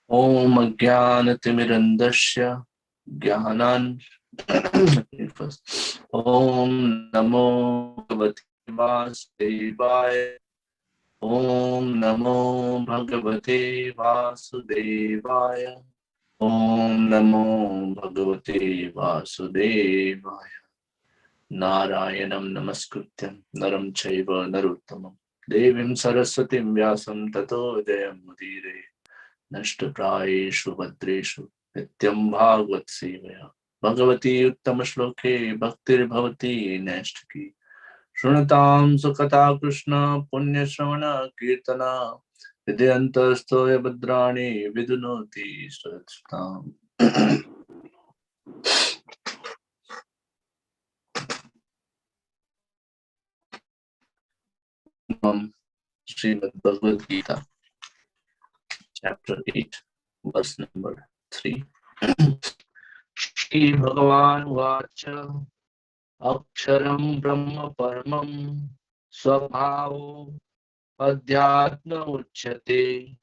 Om Ajnanatimirandasya Jnanan Om Namo Bhagavate Vasudevaya. Om Namo Bhagavate Vasudevaya. Om Namo Bhagavate Vasudevaya. Narayanam Namaskrityam Naram Chaiva Narottamam Devim Saraswatim Vyasam Tato Jayam Mudire Nashtaprayeshu Bhadreshu Nityam Bhagavad Sevaya Bhagavati Uttama Shloke Bhaktir Bhavati Nashtaki Shrunatam Sukata Krishna Punya Shravana Kirtana Vidyantastoya Bhadrani Vidunoti Sratstam. Srimad Bhagavad Gita, Chapter 8, Verse number 3. Shri Bhagavan Vacha Aksharam Brahma Paramam Swabhavo Adhyatma Uchyate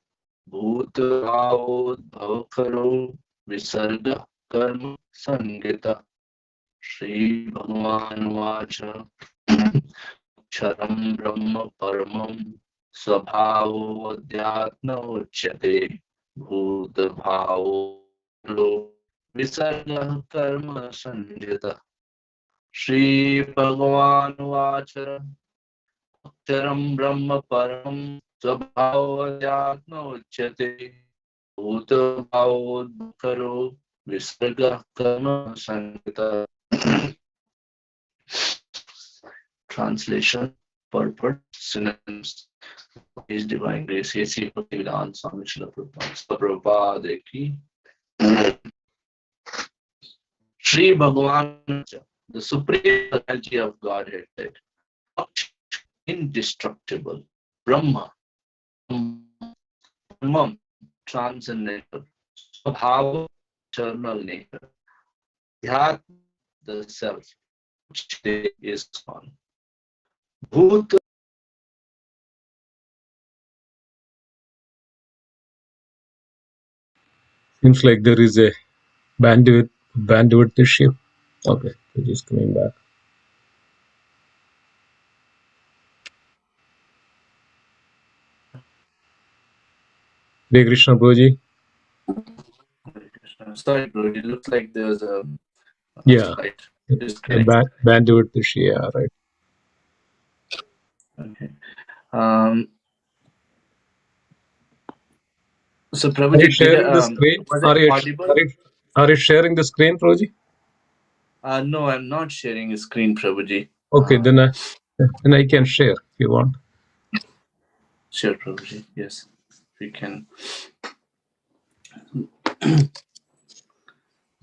Bhutavao Bhavakaro Visarga Karma Sangita. Shri Bhagavan Vacha Aksharam Brahma Paramam Swabhavo Adhyatma Uchyate Bhutavao Visarga Karma Sanjita. Shri Bhagavan Vacha Aksharam Brahma Param Swabhavo Adhyatma Uchyate Bhuta Bhavo Visarga Karma Sanjita. Translation, purport, synonyms. His Divine Grace, A.C. Bhaktivedanta Swami Srila Prabhupada ki. Shri Bhagavan, the supreme personality of Godhead, said, indestructible, Brahma, Brahman, transcendental, Swabhava, eternal nature, Dhyat, the self, which is gone. Bhut, Seems like there is a bandwidth issue. Okay, it is coming back. Hare Krishna, Prabhuji. sorry, bro, it looks like there's a Yeah, slight a disconnect. bandwidth issue. Yeah, right. Okay. So, Prabhuji, Are you sharing the screen? was it audible? Are you sharing the screen, Prabhuji? No, I'm not sharing a screen, Prabhuji. Okay, then I can share if you want. Sure, Prabhuji. Yes, we can.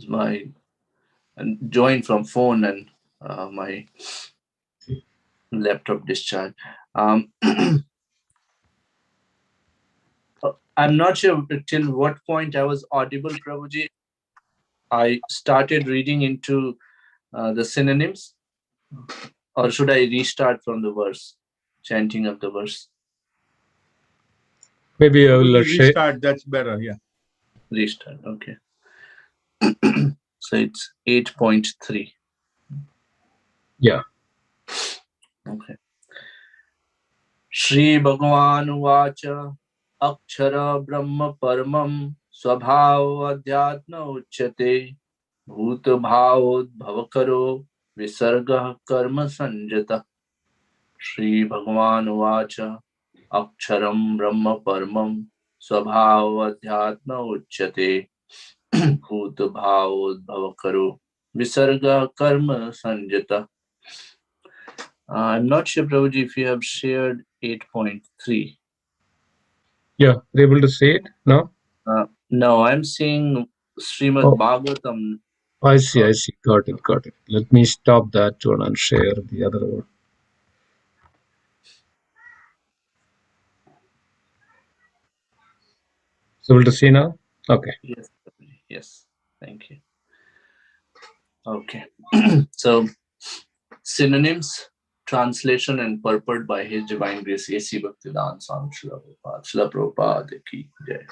My join from phone and my laptop discharge. I'm not sure till what point I was audible, Prabhuji. I started reading into the synonyms, or should I restart from the verse, chanting of the verse? Maybe I will restart. That's better. Yeah. Restart. Okay. So it's 8.3. Yeah. Okay. Shri Bhagavan Vacha Akshara Brahma Paramam Swabhava Adhyatma Uchyate Bhuta Bhav Bhavakaro Visarga Karma Sanjata. Shri Bhagavan Vacha Aksharam Brahma Paramam Swabhava Adhyatma Uchyate Bhuta Bhav Bhavakaro Visarga Karma Sanjata. I'm not sure, Prabhuji, if you have shared 8.3. Yeah, are you able to see it now? No, I'm seeing Srimad Bhagavatam. I see. Got it. Let me stop that one and share the other one. So able to see now? Okay. Yes. Thank you. Okay. So, synonyms, translation, and purport by His Divine Grace, A.C. Bhaktivedanta Swami Srila Prabhupada ki jai.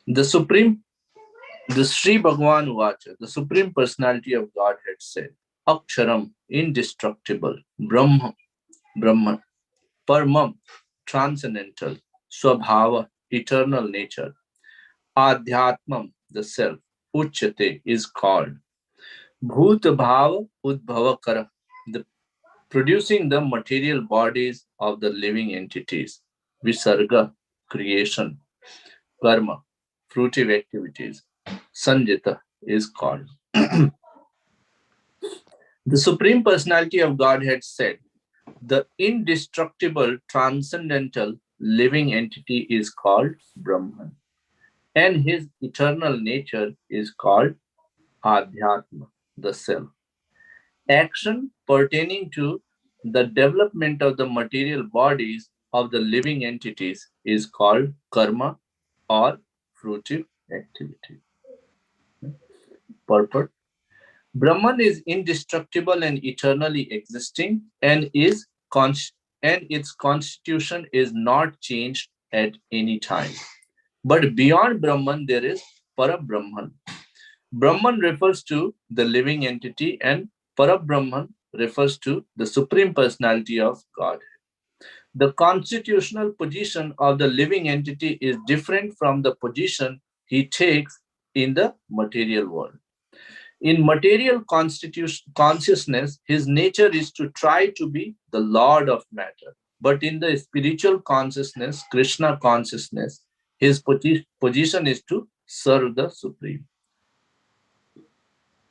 The Supreme, the Sri Bhagavan Vacha, the Supreme Personality of Godhead said, Aksharam, indestructible, Brahman, Paramam, transcendental, Swabhava, eternal nature, Adhyatmam, the self, Uchyate is called, Bhuta Bhava Udbhavakara, the producing the material bodies of the living entities, Visarga, creation, Karma, fruitive activities, Sanjita is called. The Supreme Personality of Godhead said, the indestructible, transcendental, living entity is called Brahman, and his eternal nature is called Adhyatma, the self. Action pertaining to the development of the material bodies of the living entities is called karma or fruitive activity. Purport. Brahman is indestructible and eternally existing and and its constitution is not changed at any time. But beyond Brahman there is Parabrahman. Brahman refers to the living entity and Parabrahman refers to the Supreme Personality of God. The constitutional position of the living entity is different from the position he takes in the material world. In material consciousness, his nature is to try to be the Lord of matter. But in the spiritual consciousness, Krishna consciousness, his position is to serve the Supreme.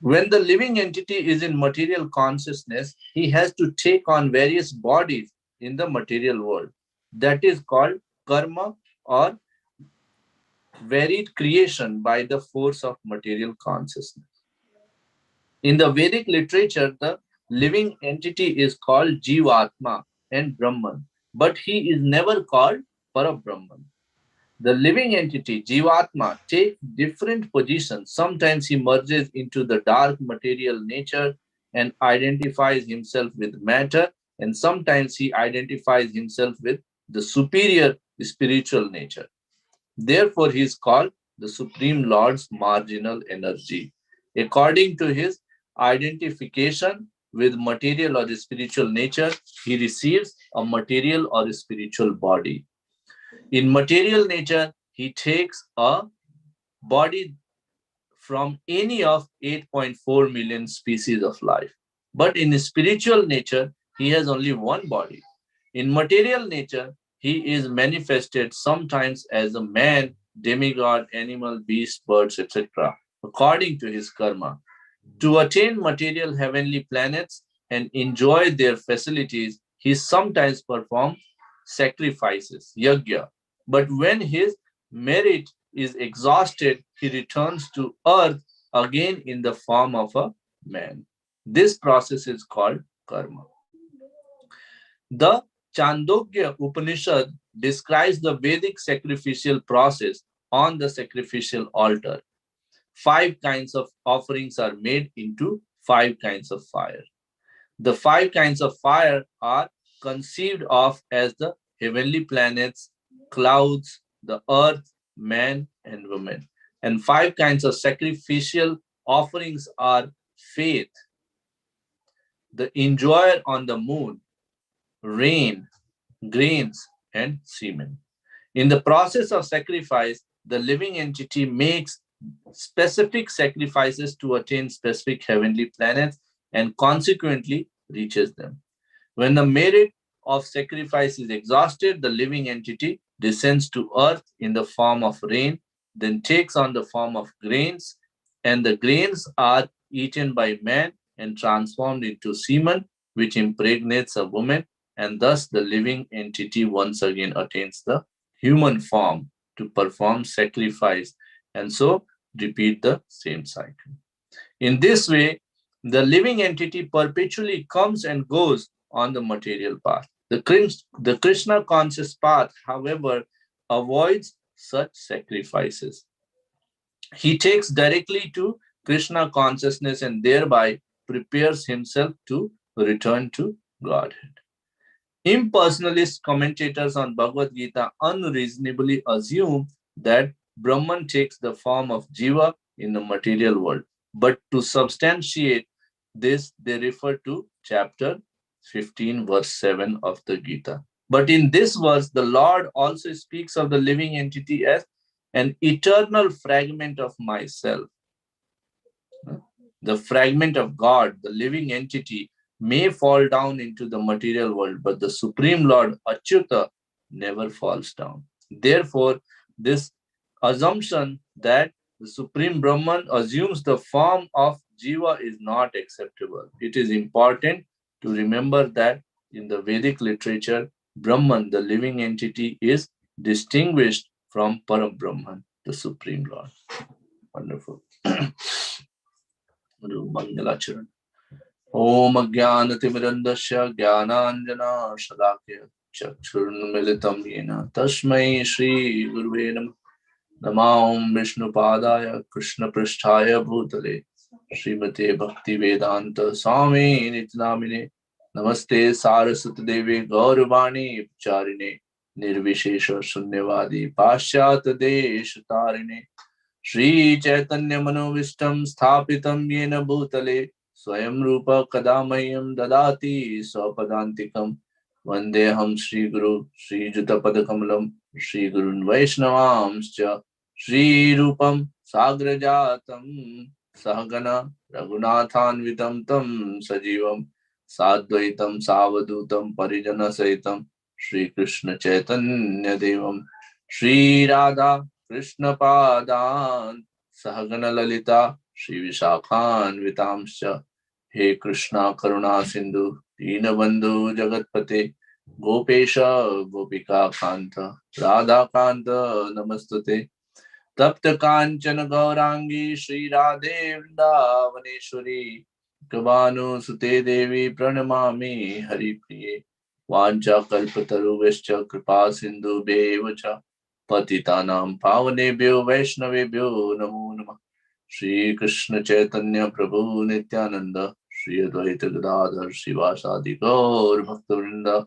When the living entity is in material consciousness, he has to take on various bodies in the material world. That is called karma or varied creation by the force of material consciousness. In the Vedic literature, the living entity is called Jivatma and Brahman, but he is never called Parabrahman. The living entity, Jivatma, takes different positions. Sometimes he merges into the dark material nature and identifies himself with matter, and sometimes he identifies himself with the superior spiritual nature. Therefore, he is called the Supreme Lord's marginal energy. According to his identification with material or spiritual nature, he receives a material or spiritual body. In material nature, he takes a body from any of 8.4 million species of life. But in spiritual nature, he has only one body. In material nature, he is manifested sometimes as a man, demigod, animal, beast, birds, etc., according to his karma. To attain material heavenly planets and enjoy their facilities, he sometimes performs sacrifices, yajna. But when his merit is exhausted, he returns to earth again in the form of a man. This process is called karma. The Chandogya Upanishad describes the Vedic sacrificial process on the sacrificial altar. 5 kinds of offerings are made into 5 kinds of fire. The 5 kinds of fire are conceived of as the heavenly planets, clouds, the earth, man, and woman. And 5 kinds of sacrificial offerings are faith, the enjoyer on the moon, rain, grains, and semen. In the process of sacrifice, the living entity makes specific sacrifices to attain specific heavenly planets and consequently reaches them. When the merit of sacrifice is exhausted, the living entity descends to earth in the form of rain, then takes on the form of grains, and the grains are eaten by man and transformed into semen, which impregnates a woman, and thus the living entity once again attains the human form to perform sacrifice, and so repeat the same cycle. In this way, the living entity perpetually comes and goes on the material path. The Krishna conscious path, however, avoids such sacrifices. He takes directly to Krishna consciousness and thereby prepares himself to return to Godhead. Impersonalist commentators on Bhagavad Gita unreasonably assume that Brahman takes the form of Jiva in the material world. But to substantiate this, they refer to chapter 15, verse 7 of the Gita. But in this verse, the Lord also speaks of the living entity as an eternal fragment of myself. The fragment of God, the living entity, may fall down into the material world, but the Supreme Lord, Achyuta, never falls down. Therefore, this assumption that the Supreme Brahman assumes the form of Jiva is not acceptable. It is important to remember that in the Vedic literature, Brahman, the living entity, is distinguished from Parabrahman, the Supreme Lord. Wonderful. Mangalacharan. Om Jnanatimirandasya Jnananjana Shalakya Chakshurunmilitam Yena Tasmai Shri Guruve Namah. Namam Vishnu Padaya Krishna Pristhaya Bhutale Srimate Bhakti Vedanta Swami Nityanamine Namaste Saraswati Devi Gauravani Charine Nirvishesha Sunyavadi Pashyat Deshatarine Shri Chaitanya Manovistam Sthapitam Yena Bhutale Swayam Rupa Kadamayam Dadati Swapadantikam Vandeham Shri Guru Shri Juta Padakamalam Shri Gurun Vaishnavamscha Shri Rupam Sagrajatam Sahagana Raghunathanvitam Tam Sajivam Sadvaitam Savadutam Parijana Saitam Shri Krishna Chaitanya Devam Shri Radha Krishna Padan Sahagana Lalita Shri Vishakhan Vitamscha He Krishna Karuna Sindhu Dinabandhu Jagatpate Gopesha Gopika Kanta Radha Kanta Namastute Tapta Kanchana Gaurangi Shri Radhe Vrindavaneshwari Kabanu Sute Devi Pranamami Hari Priye Vancha Kalpataru Vescha Kripa Sindhu Bevacha Patitanam Pavanebhyo Vaishnavebhyo Namo Namah Shri Krishna Chaitanya Prabhu Nityananda Shri Advaita Gadadhar Srivasadi Gaur Bhaktivinoda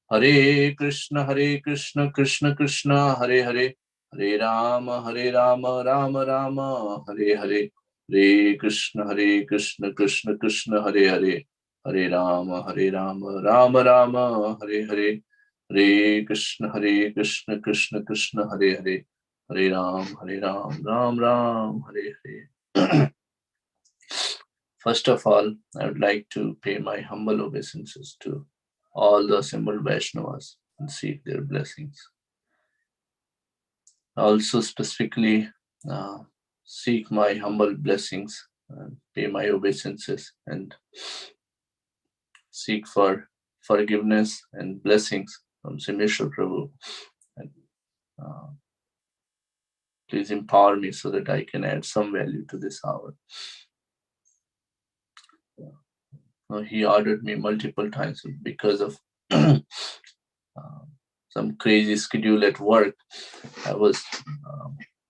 Hare Krishna Krishna Krishna Hare Hare Hare Rama Rama Rama Hare Hare Hare Krishna Krishna Krishna Hare Hare Hare Rama Rama Rama Hare Hare Hare Krishna Krishna Krishna Hare Hare Hare Ram Ram Hare Hare. First of all, I would like to pay my humble obeisances to all the assembled Vaishnavas and seek their blessings. Also specifically seek my humble blessings and pay my obeisances and seek for forgiveness and blessings from Simeshwar Prabhu. And, please empower me so that I can add some value to this hour. He ordered me multiple times because of some crazy schedule at work. I was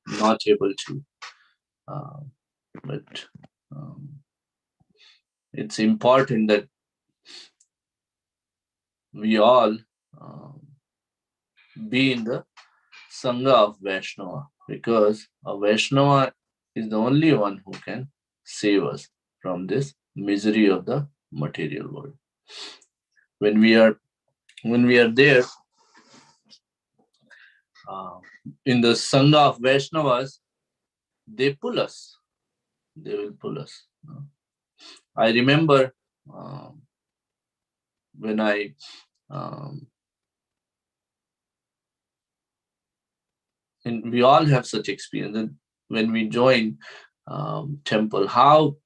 not able to. But it's important that we all be in the Sangha of Vaishnava, because a Vaishnava is the only one who can save us from this misery of the material world. When we are there in the Sangha of Vaishnavas, they pull us. They will pull us. I remember when I and we all have such experience that when we join temple, how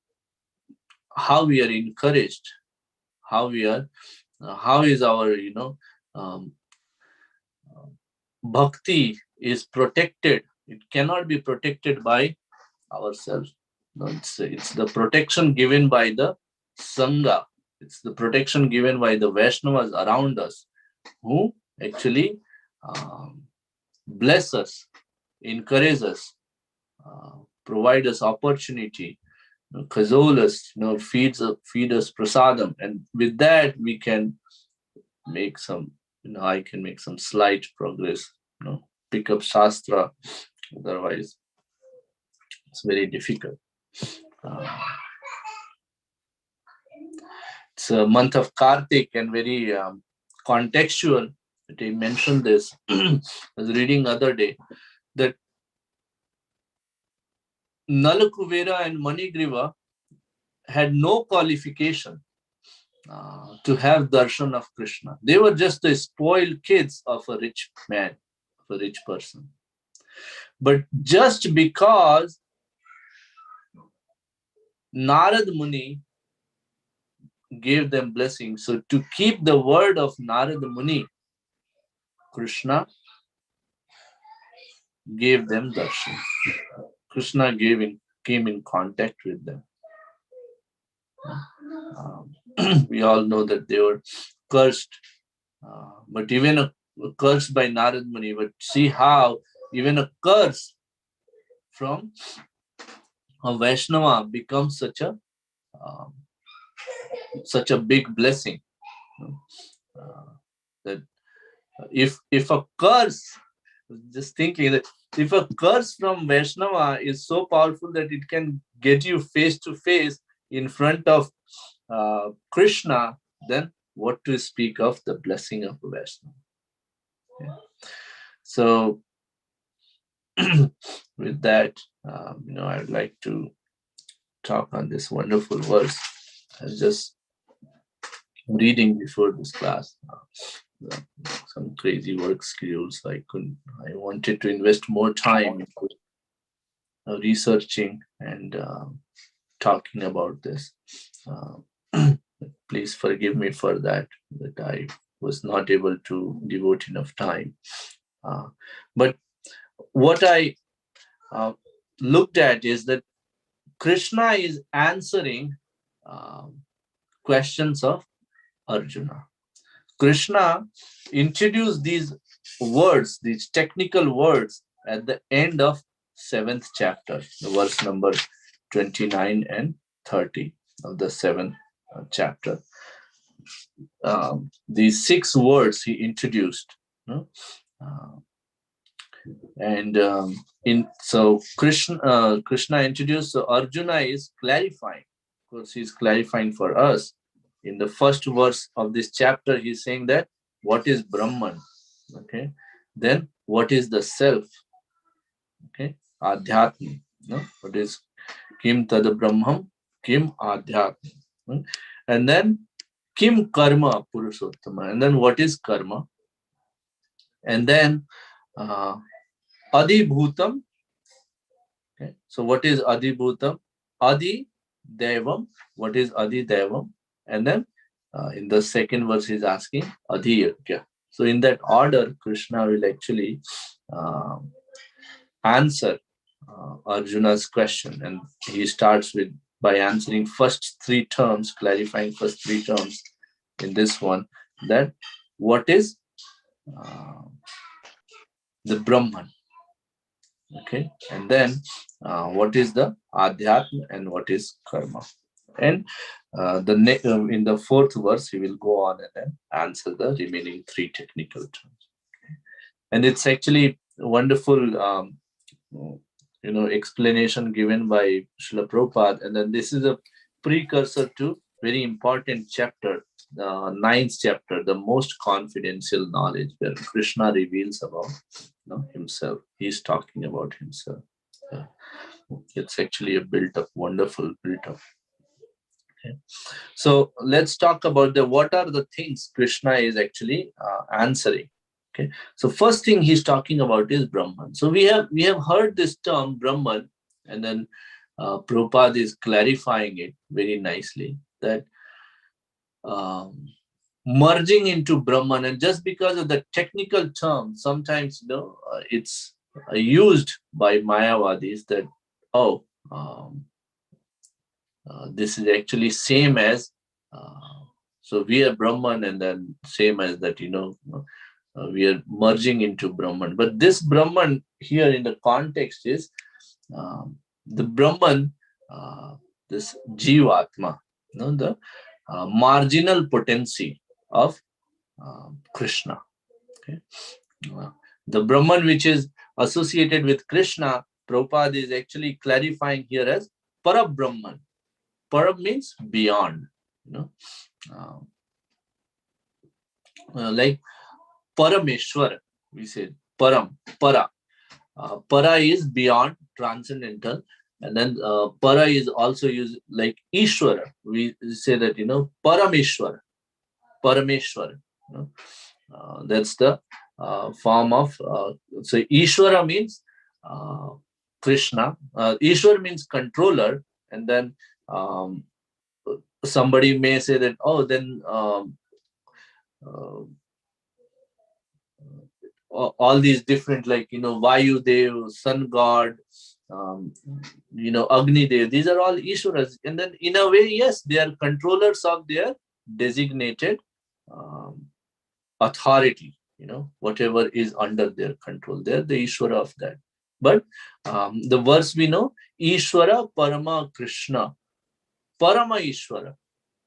we are encouraged, how is our bhakti is protected. It cannot be protected by ourselves. No, it's the protection given by the Sangha. It's the protection given by the Vaishnavas around us, who actually bless us, encourage us, provide us opportunity, cajole us, feed us prasadam, and with that we can make some, I can make some slight progress, pick up shastra, Otherwise, it's very difficult. Uh, it's a month of Kartik and very contextual. They mentioned this. I was reading other day that Nalakuvera and Manigriva had no qualification to have darshan of Krishna. They were just the spoiled kids of a rich man, of a rich person. But just because Narad Muni gave them blessing, so to keep the word of Narad Muni, Krishna gave them darshan. Krishna came in contact with them. We all know that they were cursed, but even a curse by Narad Muni. But see how even a curse from a Vaishnava becomes such a big blessing. That if a curse, just thinking that if a curse from Vaishnava is so powerful that it can get you face to face in front of Krishna, then what to speak of the blessing of Vaishnava? Yeah. So, with that, I'd like to talk on this wonderful verse. I was just reading before this class. Some crazy work schedules. I wanted to invest more time into researching and talking about this. Please forgive me for that I was not able to devote enough time. But what I looked at is that Krishna is answering questions of Arjuna. Krishna introduced these words, these technical words, at the end of 7th chapter, the verse number 29 and 30 of the 7th chapter. These 6 words he introduced. So Krishna introduced, so Arjuna is clarifying. Of course, he's clarifying for us. In the first verse of this chapter, he's saying that what is Brahman? Okay. Then what is the self? Okay. Adhyatma. No? What is Kim Tad Brahmam? Kim Adhyatma. And then Kim Karma Purushottama. And then what is karma? And then Adibhutam. Okay. So what is Adibhutam? Adi Devam. What is Adi Devam? And then in the second verse, he's asking Adhiyagya. So in that order, Krishna will actually answer Arjuna's question, and he starts by answering first 3 terms, clarifying first 3 terms in this one, that what is the Brahman, okay, and then what is the Adhyatma and what is karma. And in the 4th verse, he will go on and then answer the remaining 3 technical terms. And it's actually a wonderful, explanation given by Srila Prabhupada. And then this is a precursor to very important chapter, the 9th chapter, the most confidential knowledge, where Krishna reveals about himself. He's talking about himself. It's actually a wonderful built-up. Okay. So let's talk about what are the things Krishna is actually answering. Okay. So first thing he's talking about is Brahman. So we have heard this term Brahman, and then Prabhupada is clarifying it very nicely, that merging into Brahman, and just because of the technical term, sometimes it's used by Mayavadis that this is actually same as so we are Brahman, and then same as that we are merging into Brahman. But this Brahman here in the context is the Brahman, this Jivatma, the marginal potency of Krishna. Okay. The Brahman which is associated with Krishna, Prabhupada is actually clarifying here as Parabrahman. Para means beyond, you know, uh, like Parameshwar, we say Param, Para. Para is beyond, transcendental, and then Para is also used like Ishwara. We say that, Parameshwar, Parameshwar. You know? That's the form of. So Ishwara means uh, Krishna. Ishwar means controller, and then um, somebody may say that, oh, then uh, all these different, like, Vayu Dev, Sun God, um, Agni Dev, these are all Ishwaras. And then in a way, yes, they are controllers of their designated um, authority, whatever is under their control. They're the Ishwara of that. But the verse we know, Ishwara Parama Krishna, Parama Ishwara.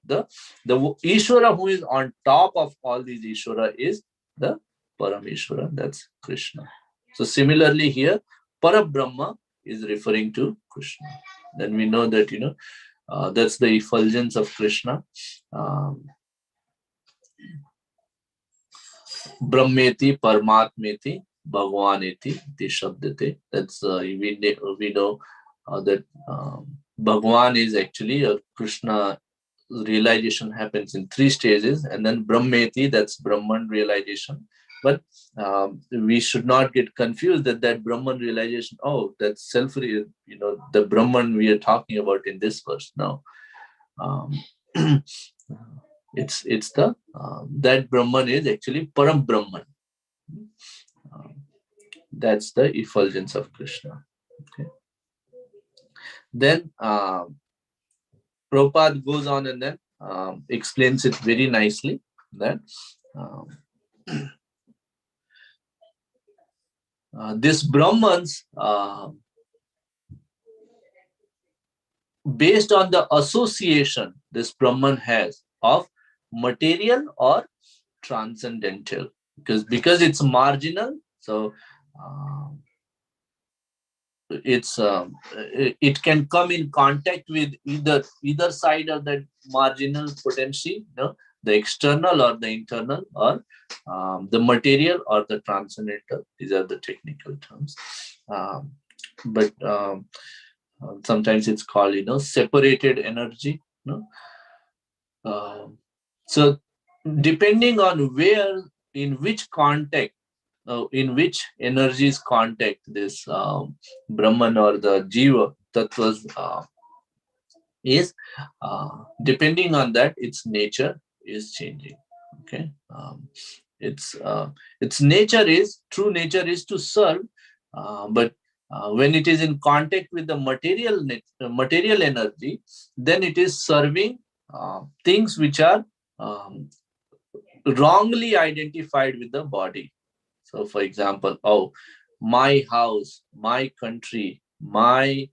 The Ishwara who is on top of all these Ishwara is the Parameshwara, that's Krishna. So similarly here, Parabrahma is referring to Krishna. Then we know that, that's the effulgence of Krishna. Um, Brahmeti, Paramatmeti, Bhagwaneti, the Shabdate. That's we know that Bhagwan is actually a Krishna realization happens in three stages, and then Brahmeti, that's Brahman realization. But we should not get confused that Brahman realization, oh, that's the Brahman we are talking about in this verse. No, um, it's the that Brahman is actually Param Brahman. That's the effulgence of Krishna. Okay. Then Prabhupada goes on and then explains it very nicely that um, this Brahmans, based on the association this Brahman has of material or transcendental, because it's marginal, so uh, it can come in contact with either side of that marginal potency, the external or the internal, or the material or the transcendental. These are the technical terms, but sometimes it's called separated energy. So depending on where, in which context, in which energies contact this Brahman or the Jiva Tattvas is, depending on that, its nature is changing. Okay, its nature is, true nature is to serve, but when it is in contact with the material energy, then it is serving things which are um, wrongly identified with the body. So, for example, oh, my house, my country, my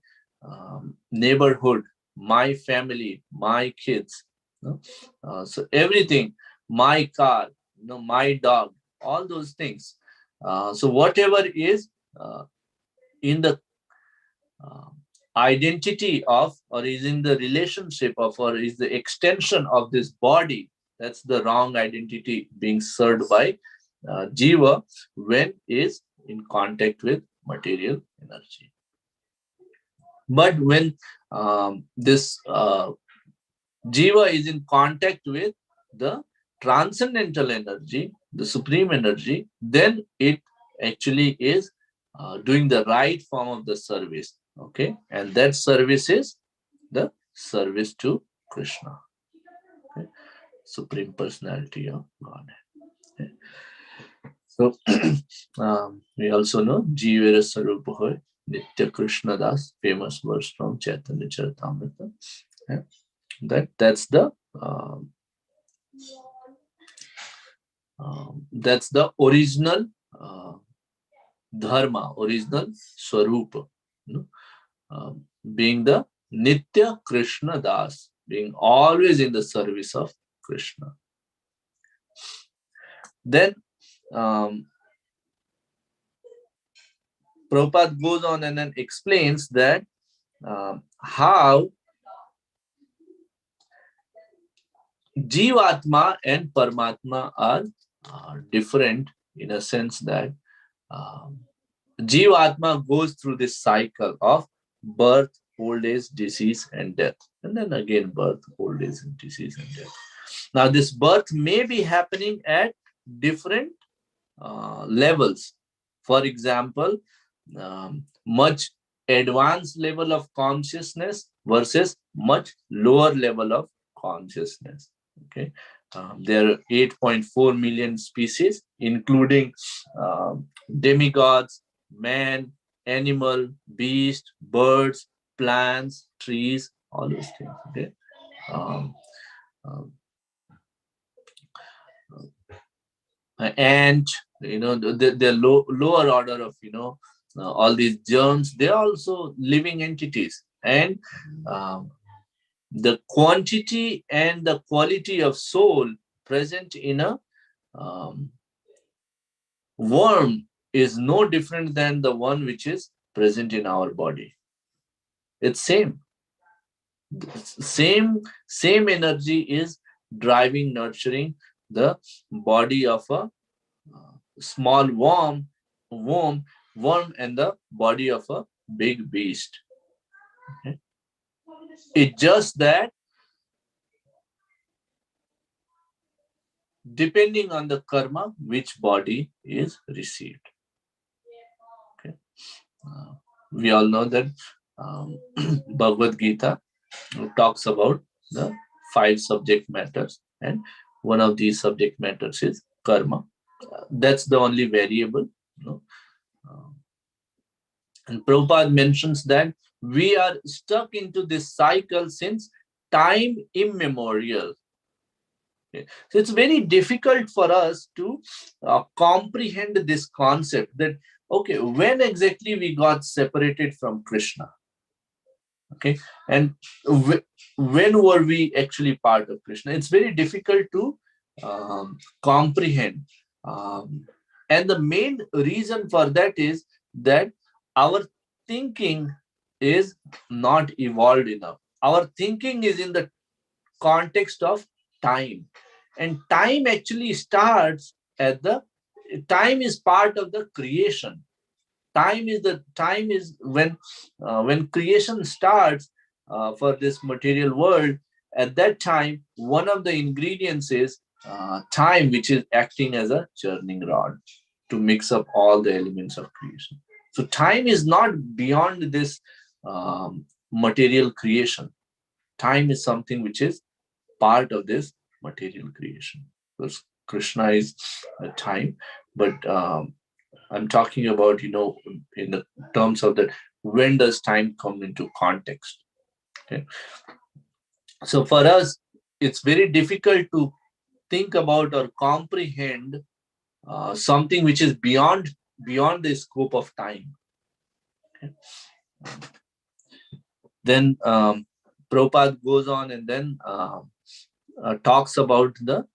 neighborhood, my family, my kids. So everything, my car, my dog, all those things. So whatever is in the uh, identity of, or is in the relationship of, or is the extension of this body, that's the wrong identity being served by jiva when is in contact with material energy. But when this jiva is in contact with the transcendental energy, the supreme energy, then it actually is doing the right form of the service. Okay, and that service is the service to Krishna, okay? Supreme Personality of God. Okay. So we also know Jivera Sarupa Hoy, Nitya Krishna Das, famous verse from Chaitanya Charitamrita. Okay. That's the original dharma, original swarupa, being the Nitya Krishna Das, being always in the service of Krishna. Then Prabhupada goes on and then explains that how Jivatma and Paramatma are different, in a sense that um, Jivatma goes through this cycle of birth, old age, disease, and death. And then again, birth, old age, disease, and death. Now, this birth may be happening at different levels. For example, much advanced level of consciousness versus much lower level of consciousness. Okay, there are 8.4 million species, including demigods, man, animal, beast, birds, plants, trees, all those things. Okay. Um, um, and the lower order of all these germs, they're also living entities, and um, the quantity and the quality of soul present in a um, worm is no different than the one which is present in our body. It's same energy is driving, nurturing the body of a small worm, worm and the body of a big beast. Okay? It's just that depending on the karma, which body is received. Okay? We all know that Bhagavad Gita talks about the 5 subject matters, and one of these subject matters is karma. That's the only variable. Uh, And Prabhupada mentions that we are stuck into this cycle since time immemorial. Okay. So it's very difficult for us to comprehend this concept that, okay, when exactly we got separated from Krishna? Okay. And when were we actually part of Krishna? It's very difficult to comprehend. And the main reason for that is that our thinking is not evolved enough. Our thinking is in the context of time. And time actually starts at the time is part of the creation. Time is when creation starts for this material world. At that time, one of the ingredients is time, which is acting as a churning rod to mix up all the elements of creation. So time is not beyond this material creation. Time is something which is part of this material creation. Because Krishna is time, but I'm talking about, in the terms of that, when does time come into context? Okay. So for us, it's very difficult to think about or comprehend something which is beyond the scope of time. Okay. Then Prabhupada goes on and then talks about the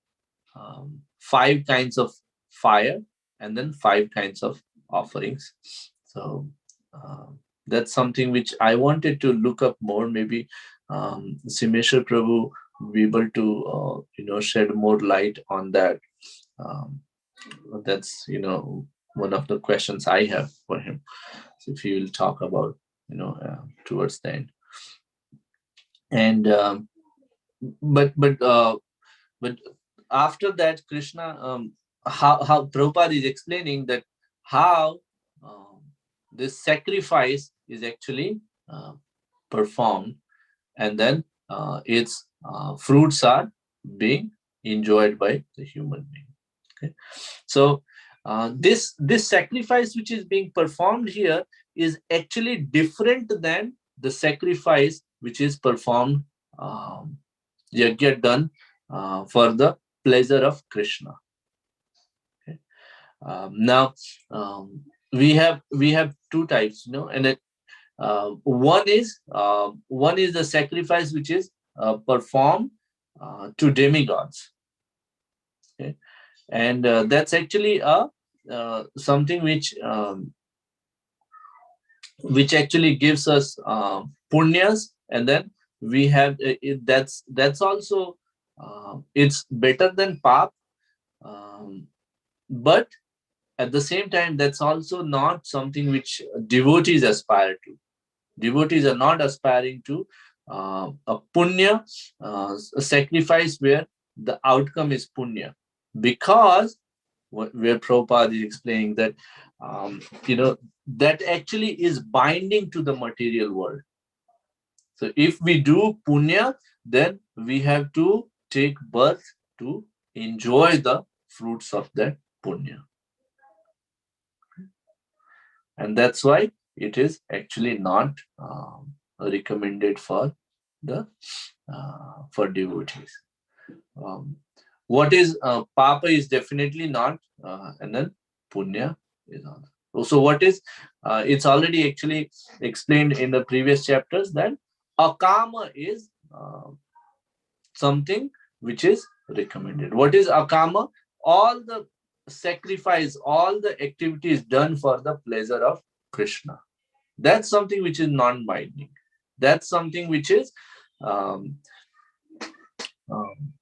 5 kinds of fire and then 5 kinds of offerings. So that's something which I wanted to look up more. Maybe Simeshwar Prabhu will be able to shed more light on that. Um, that's one of the questions I have for him. So if he will talk about towards the end. And but after that, Krishna, how Prabhupada is explaining that how this sacrifice is actually performed, and then its fruits are being enjoyed by the human being. Okay, so this sacrifice which is being performed here is actually different than the sacrifice which is performed, yajna done for the pleasure of Krishna. Okay. Now we have 2 types, and one is the sacrifice which is performed to demigods. Okay, and that's actually something which which actually gives us punyas, and then we have that's also it's better than pap, um, but at the same time that's also not something which devotees aspire to. Devotees are not aspiring to a punya, a sacrifice where the outcome is punya, because where Prabhupada is explaining that that actually is binding to the material world. So if we do punya, then we have to take birth to enjoy the fruits of that punya. And that's why it is actually not recommended for the for devotees. Um, what is papa is definitely not, and then punya is on. So what is it's already actually explained in the previous chapters that akama is something which is recommended. What is akama? All the sacrifice, all the activities done for the pleasure of Krishna. That's something which is non-binding. That's something which is um, um,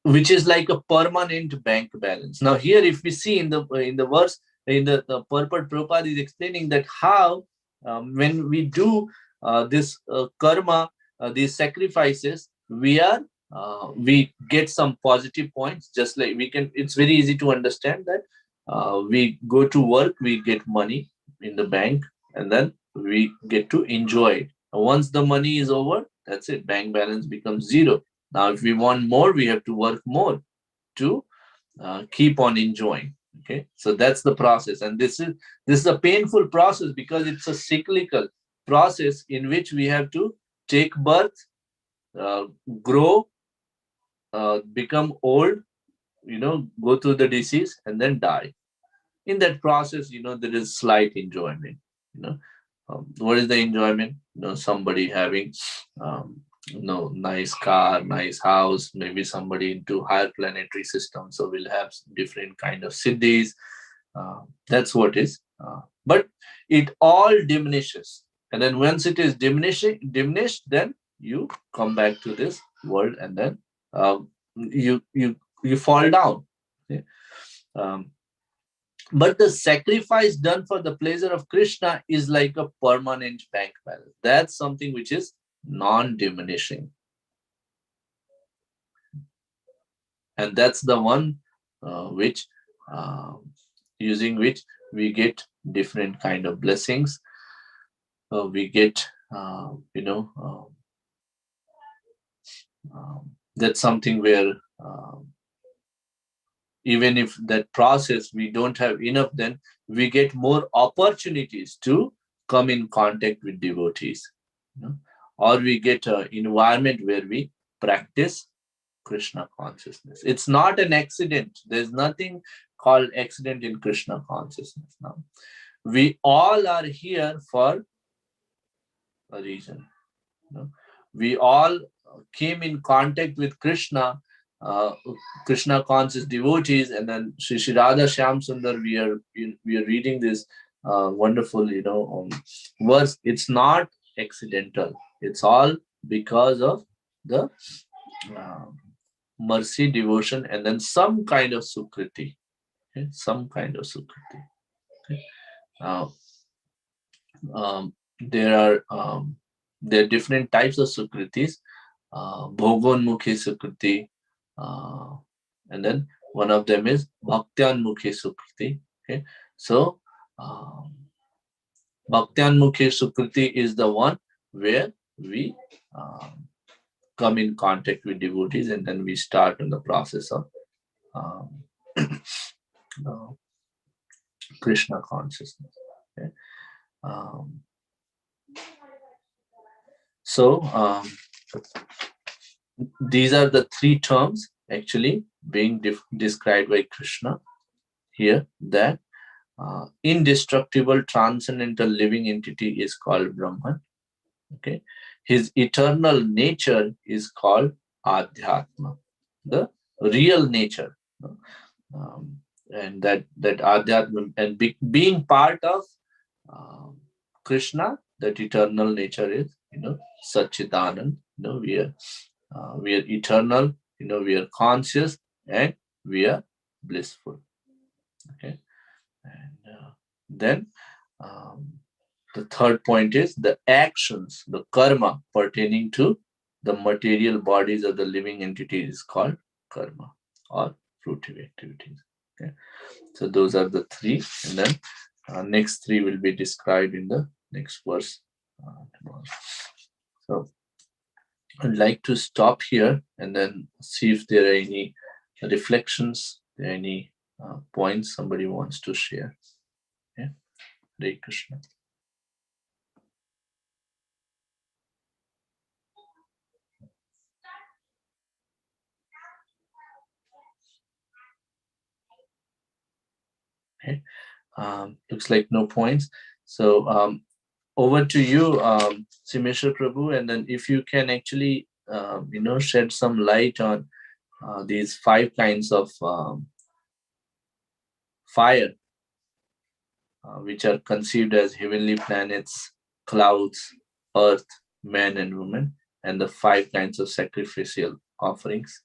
like a permanent bank balance. Now here, if we see in the verse, in the purport, Prabhupada is explaining that how when we do this karma, these sacrifices, we get some positive points. Just like we can, it's very easy to understand that we go to work, we get money in the bank, and then we get to enjoy it. Once the money is over, that's it. Bank balance becomes zero. Now, if we want more, we have to work more to keep on enjoying. Okay, so that's the process, and this is a painful process because it's a cyclical process in which we have to take birth, uh, grow, become old, go through the disease, and then die. In that process, there is slight enjoyment. You know, what is the enjoyment? Somebody having nice car, nice house, maybe somebody into higher planetary system, so we'll have different kind of siddhis. That's what is but it all diminishes, and then once it is diminished, then you come back to this world, and then you fall down. Okay? um, but the sacrifice done for the pleasure of Krishna is like a permanent bank balance. That's something which is non-diminishing. And that's the one which using which we get different kind of blessings. We get, that's something where even if that process we don't have enough, then we get more opportunities to come in contact with devotees, or we get an environment where we practice Krishna consciousness. It's not an accident. There's nothing called accident in Krishna consciousness. Now, we all are here for a reason. We all came in contact with Krishna, uh, Krishna conscious devotees, and then Sri Radha Shyam Sundar. We are reading this wonderful, verse. It's not accidental. It's all because of the uh, mercy, devotion, and then some kind of sukriti. Okay? Some kind of sukriti. Okay? Uh, there are different types of sukritis. Bhogonmukhi sukriti, and then one of them is Bhaktyanmukhi sukriti. Okay, so Bhaktyanmukhi sukriti is the one where we come in contact with devotees, and then we start in the process of um, uh, Krishna consciousness. Okay? Um, so these are the three terms actually being described by Krishna here, that indestructible transcendental living entity is called Brahman. Okay, his eternal nature is called Adhyatma, the real nature. And that Adhyatma, and being part of Krishna, that eternal nature is, Satchidanand. We are eternal, we are conscious, and we are blissful. Okay. And then the third point is the actions, the karma pertaining to the material bodies of the living entities is called karma or fruitive activities. Okay. So those are the three, and then next three will be described in the next verse tomorrow. So I'd like to stop here and then see if there are any reflections, any points somebody wants to share. Yeah. Hare Krishna. Okay. Looks like no points. So over to you, Simeshwar Prabhu, and then if you can actually, shed some light on these five kinds of fire, which are conceived as heavenly planets, clouds, earth, man, and woman, and the five kinds of sacrificial offerings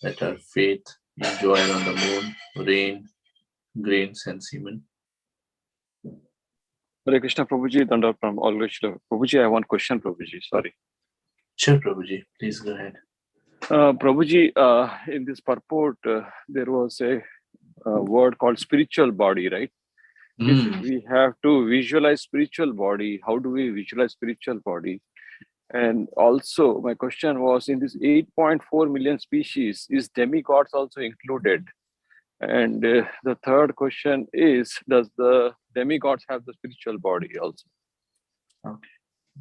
that are faith, joy on the moon, rain, grains, and semen. Hare Krishna Prabhuji, Dandar from Always. Prabhuji, I have one question, Prabhuji. Sorry. Sure, Prabhuji. Please go ahead. Prabhuji, in this purport, there was a word called spiritual body, right? If we have to visualize spiritual body, how do we visualize spiritual body? And also, my question was, in this 8.4 million species, is demigods also included? And the third question is, does the demigods have the spiritual body also? Okay,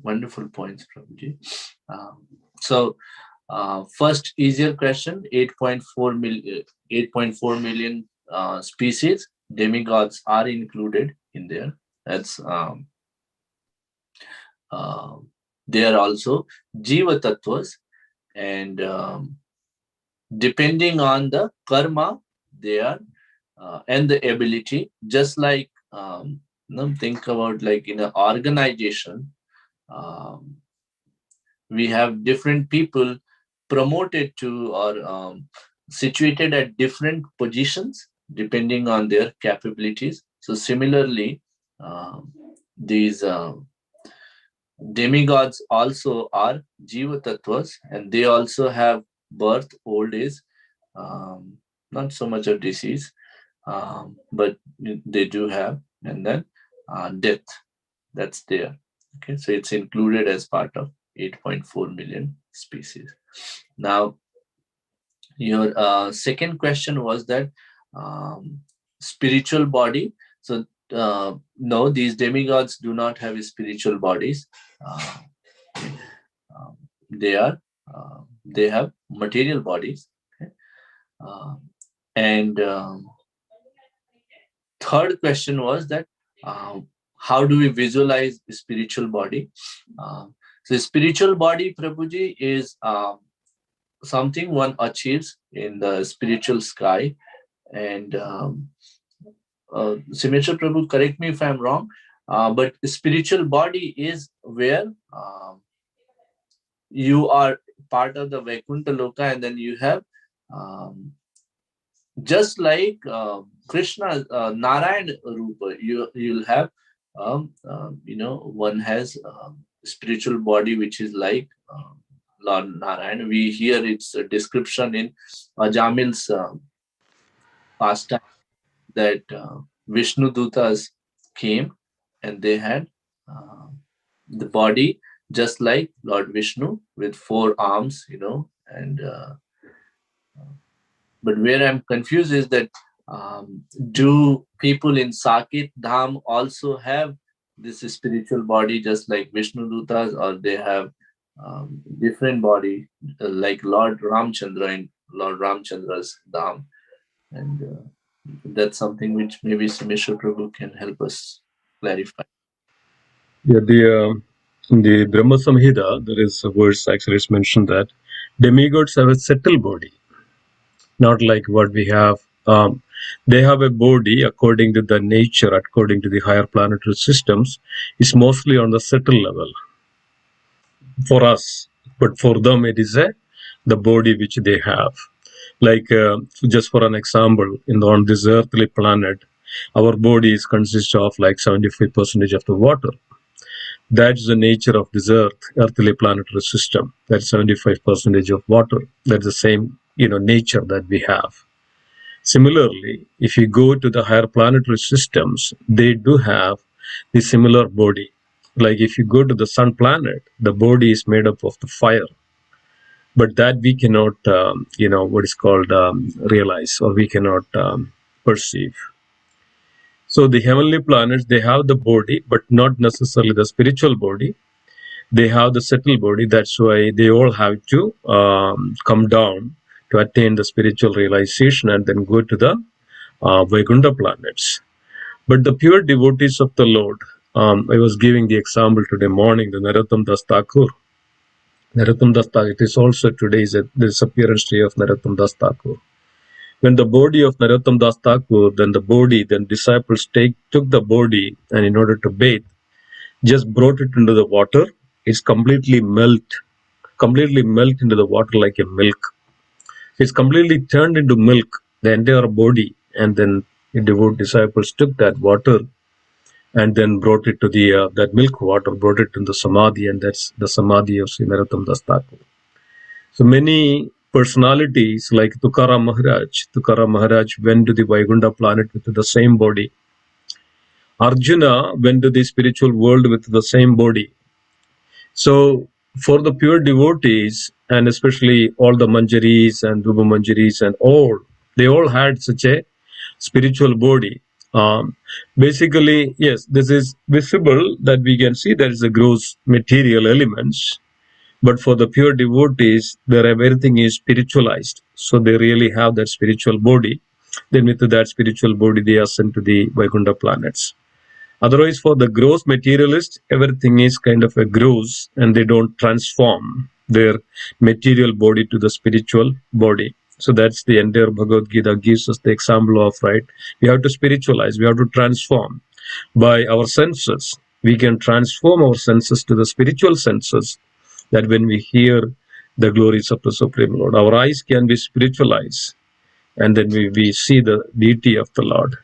wonderful points, Prabhuji. So, first easier question: 8.4 million species. Demigods are included in there. That's they are also jiva tattvas, and depending on the karma, they are and the ability. Just like think about like in an organization, we have different people promoted to or situated at different positions depending on their capabilities. So similarly, these demigods also are jiva tattvas, and they also have birth, old age, not so much of disease, but they do have, and then death, that's there. Okay, so it's included as part of 8.4 million species. Now, your second question was that spiritual body. So no, these demigods do not have spiritual bodies. They are they have material bodies. Okay? And third question was that how do we visualize the spiritual body? So spiritual body, Prabhuji, is something one achieves in the spiritual sky. And Simeshwar Prabhu, correct me if I'm wrong, but spiritual body is where you are part of the Vaikuntha Loka, and then you have just like Krishna, Narayan Rupa, you'll have one has spiritual body which is like Lord Narayan. We hear its description in Jamil's pastime that Vishnu Dutas came and they had the body just like Lord Vishnu with 4 arms, and but where I'm confused is that do people in Sakit Dham also have this spiritual body just like Vishnu Dutas, or they have different body like Lord Ramchandra in Lord Ramchandra's Dham? And that's something which maybe Simeshwar Prabhu can help us clarify. Yeah, in the Brahma Samhita, there is a verse actually it's mentioned that demigods have a subtle body, not like what we have They have a body according to the nature, according to the higher planetary systems, is mostly on the subtle level for us, but for them it is the body which they have. Like just for an example, on this earthly planet, our body is consists of like 75% of the water. That's the nature of this earthly planetary system. That's 75% of water. That's the same, nature that we have. Similarly, if you go to the higher planetary systems, they do have the similar body. Like if you go to the sun planet, the body is made up of the fire, but that we cannot, what is called realize, or we cannot perceive. So the heavenly planets, they have the body, but not necessarily the spiritual body. They have the subtle body. That's why they all have to come down to attain the spiritual realization and then go to the Vaikuntha planets. But the pure devotees of the Lord, I was giving the example today morning, the Narottam Das Thakur. Narottam Das Thakur, it is also today is the disappearance day of Narottam Das Thakur. When the body of Narottam Das Thakur, then disciples took the body, and in order to bathe, just brought it into the water. It's completely melt into the water like a milk. It's completely turned into milk, the entire body, and then the devout disciples took that water and then brought it to the that milk water, brought it to the samadhi, and that's the samadhi of Sri Narottam Das Thakur. So many personalities like Tukaram Maharaj went to the Vaikuntha planet with the same body. Arjuna went to the spiritual world with the same body. So for the pure devotees, and especially all the Manjaris and Dhruva Manjaris and all, they all had such a spiritual body. Basically, yes, this is visible that we can see there is a gross material elements, but for the pure devotees, everything is spiritualized. So they really have that spiritual body. Then with that spiritual body, they are sent to the Vaikuntha planets. Otherwise, for the gross materialist, everything is kind of a gross, and they don't transform their material body to the spiritual body. So that's the entire Bhagavad Gita gives us the example of, right? We have to spiritualize, we have to transform by our senses. We can transform our senses to the spiritual senses, that when we hear the glories of the Supreme Lord, our eyes can be spiritualized, and then we see the deity of the Lord.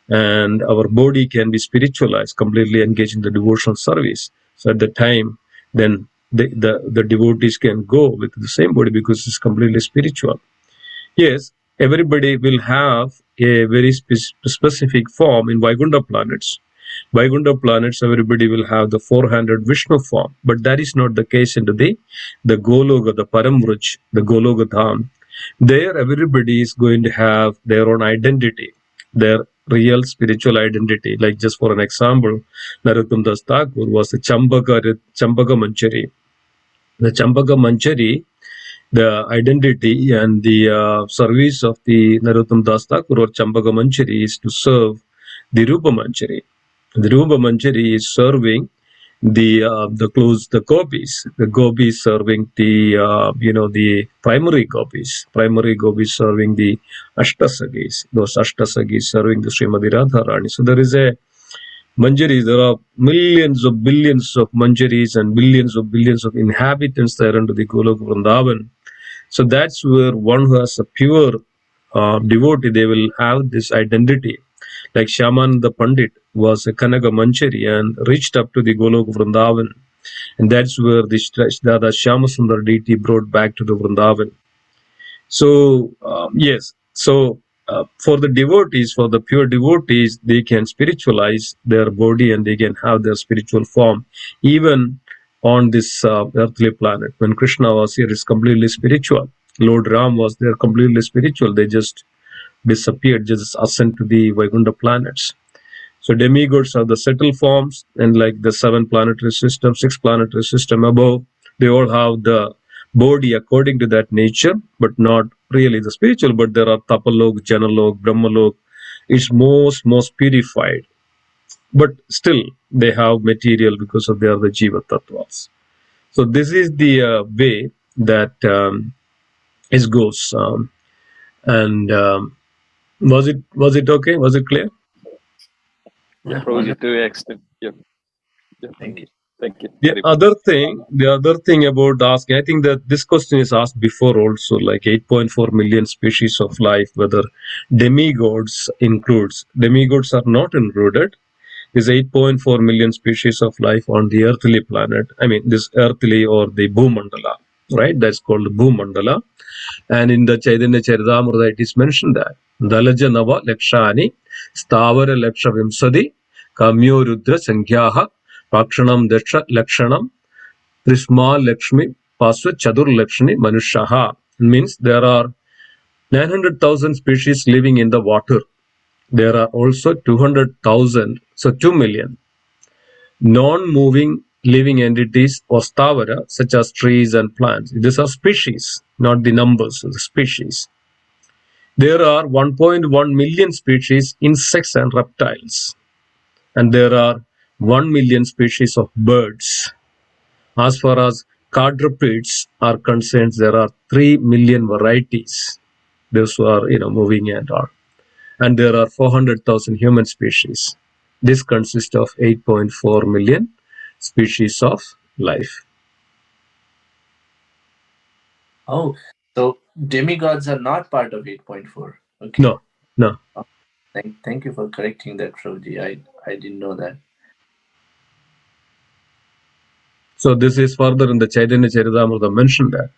And our body can be spiritualized, completely engaged in the devotional service. So at the time, then the devotees can go with the same body because it's completely spiritual. Yes, everybody will have a very specific form in Vaikuntha planets. Vaikuntha planets, everybody will have the four-handed Vishnu form, but that is not the case into the Goloka, the Paramvruj, the Goloka Dham. There, everybody is going to have their own identity, their real spiritual identity. Like just for an example, Narottam Das Thakur was the Champaka Manchari. The Champaka Manchari, the identity and the service of the Narottam Das Thakur or Champaka Manchari is to serve the Rupa Manchari. The Rupa Manchari is serving the gopis. The gopis serving the primary gopis. Primary gopis serving the Ashtasagis. Those Ashtasagis serving the Srimati Radharani. So there is a Manjaris. There are millions of billions of Manjaris and billions of inhabitants there under the Goloka Vrindavan. So that's where one who has a pure devotee, they will have this identity. Like Shyamananda Pandit was a Kanaka Manchari and reached up to the Goloka Vrindavan. And that's where the Shyamasundar deity brought back to the Vrindavan. So, yes. So, for the devotees, for the pure devotees, they can spiritualize their body and they can have their spiritual form. Even on this earthly planet, when Krishna was here, it's completely spiritual. Lord Ram was there, completely spiritual. They just disappeared, just ascend to the Vaikuntha planets. So demigods are the subtle forms, and like the 7 planetary system, 6 planetary system above, they all have the body according to that nature, but not really the spiritual. But there are Tapalok, Janalok, Brahmalok. It's most purified, but still they have material because of they are the Jiva Tattvas. So this is the way that it goes, and Was it okay? Was it clear? Yeah, Yeah, Prabhuji, wonderful. to an extent. Yeah. Yeah. Thank you. Thank you. The Hari. other thing about asking, I think that this question is asked before also, like 8.4 million species of life, whether demigods includes. Demigods are not included. There's 8.4 million species of life on the earthly planet. I mean, this earthly or the Bhumandala, right? That's called Bhumandala. And in the Chaitanya Charitamrita, it is mentioned that Dalaja Nava Lakshani Stavara Laksha Vimsadi Kamyo Rudra Sankhyaha Pakshanam Daksha Lakshanam Prisma Lakshmi Paswa Chadur Lakshmi Manushaha. Means there are 900,000 species living in the water. There are also 200,000, so 2 million non-moving living entities or stavara, such as trees and plants. These are species, not the numbers of the species. There are 1.1 million species insects and reptiles, and there are 1 million species of birds. As far as quadrupeds are concerned, there are 3 million varieties. Those who are moving and all. And there are 400,000 human species. This consists of 8.4 million species of life. Oh, so demigods are not part of 8.4. Okay. No, no. Thank you for correcting that, Prabhuji. I didn't know that. So this is further in the Chaitanya Charitamrita mentioned that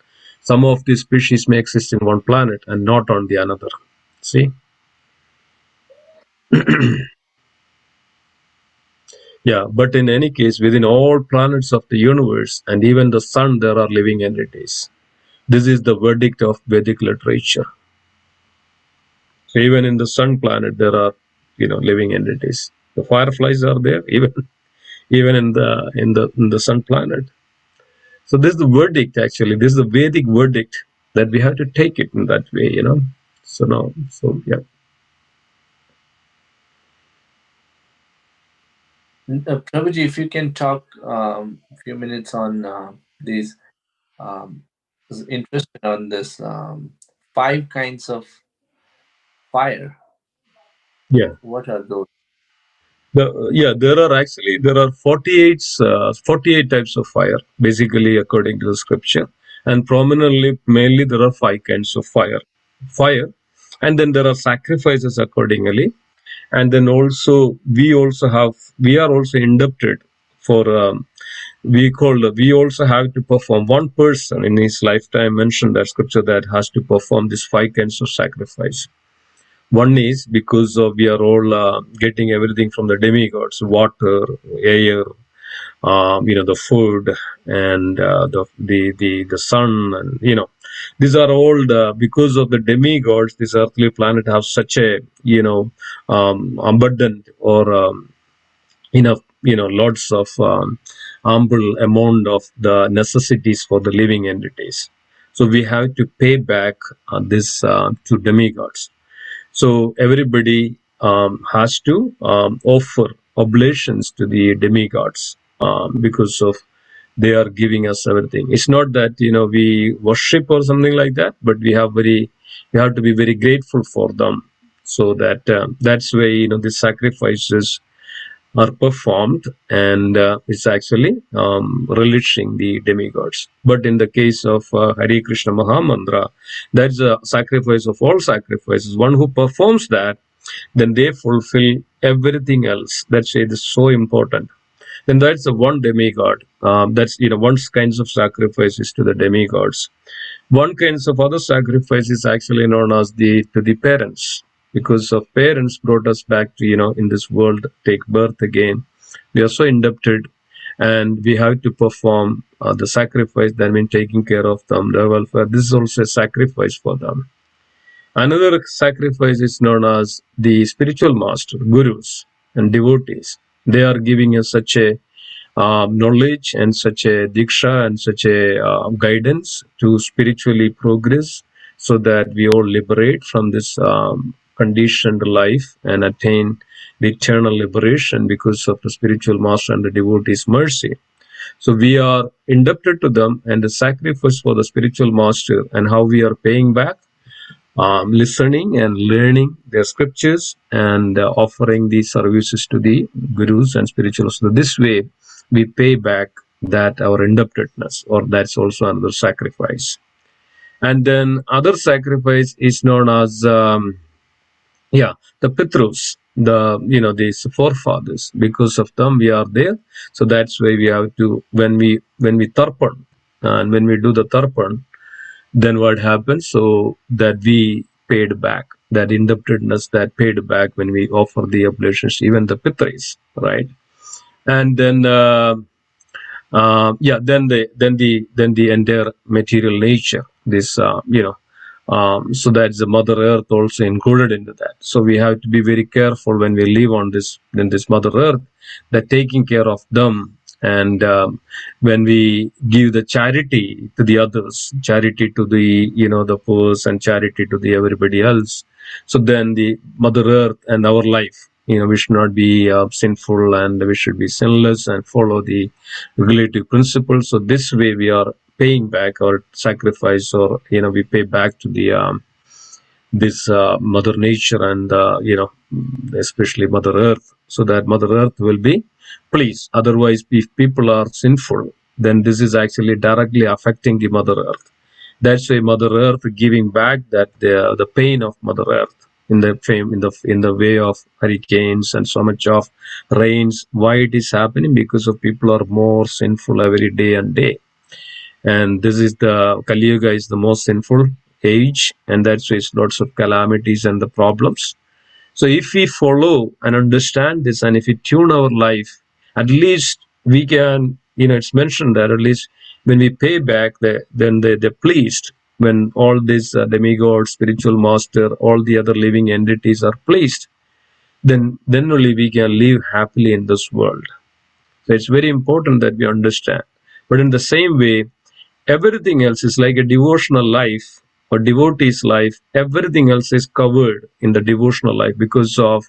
some of these species may exist in one planet and not on the another. See? Yeah, but in any case, within all planets of the universe and even the sun, there are living entities. This is the verdict of Vedic literature. So even in the sun planet, there are, living entities. The fireflies are there, even in the sun planet. So this is the verdict. Actually, this is the Vedic verdict that we have to take it in that way. So now, so yeah. Prabhuji, if you can talk a few minutes on these, was interested on this 5 kinds of fire. Yeah. What are those? There are 48 types of fire, basically according to the scripture, and prominently, mainly there are 5 kinds of fire, and then there are sacrifices accordingly, and then also we are also indebted for we also have to perform. One person in his lifetime mentioned that scripture that has to perform these 5 kinds of sacrifice. One is because of we are all getting everything from the demigods: water, air, the food, and the sun, and these are all because of the demigods. This earthly planet have such a abundant or enough, lots of ample amount of the necessities for the living entities. So we have to pay back this to demigods. So everybody has to offer oblations to the demigods because of they are giving us everything. It's not that we worship or something like that, but we have to be very grateful for them. So that's why the sacrifices are performed, and it's actually relishing the demigods. But in the case of Hare Krishna Mahamantra, that's a sacrifice of all sacrifices. One who performs that, then they fulfill everything else. That's why it is so important. Then that's the one demigod. That's one kinds of sacrifices to the demigods. One kinds of other sacrifice is actually known as to the parents, because of parents brought us back to in this world, take birth again. We are so indebted, and we have to perform the sacrifice. That means taking care of them, their welfare. This is also a sacrifice for them. Another sacrifice is known as the spiritual master, gurus, and devotees. They are giving us such a knowledge and such a diksha and such a guidance to spiritually progress, so that we all liberate from this conditioned life and attain the eternal liberation because of the spiritual master and the devotee's mercy. So we are indebted to them, and the sacrifice for the spiritual master and how we are paying back. listening and learning their scriptures and offering these services to the gurus and spirituals. So this way, we pay back that our indebtedness, or that's also another sacrifice. And then other sacrifice is known as the Pitrus, these forefathers. Because of them, we are there. So that's why we have to, when we tarpan, and when we do the tarpan, then what happens? So that we paid back that indebtedness, that paid back when we offer the oblations, even the Pitris, right? And then then the entire material nature, this so that's the mother earth also included into that. So we have to be very careful when we live on this mother earth, that taking care of them. And when we give the charity to the others, charity to the the poor, and charity to the everybody else, so then the mother earth and our life, we should not be sinful, and we should be sinless and follow the relative principles. So this way we are paying back our sacrifice, or we pay back to the this mother nature, and especially mother earth, so that mother earth will be pleased. Otherwise, if people are sinful, then this is actually directly affecting the mother earth. That's why mother earth giving back that the pain of mother earth in the way of hurricanes and so much of rains. Why it is happening? Because of people are more sinful every day and day. And this is the Kali Yuga is the most sinful age, and that's why it's lots of calamities and the problems. So if we follow and understand this, and if we tune our life, at least we can, it's mentioned that at least when we pay back, then they're pleased. When all these demigods, spiritual master, all the other living entities are pleased, then only we can live happily in this world. So it's very important that we understand. But in the same way, everything else is like a devotional life or devotee's life. Everything else is covered in the devotional life, because of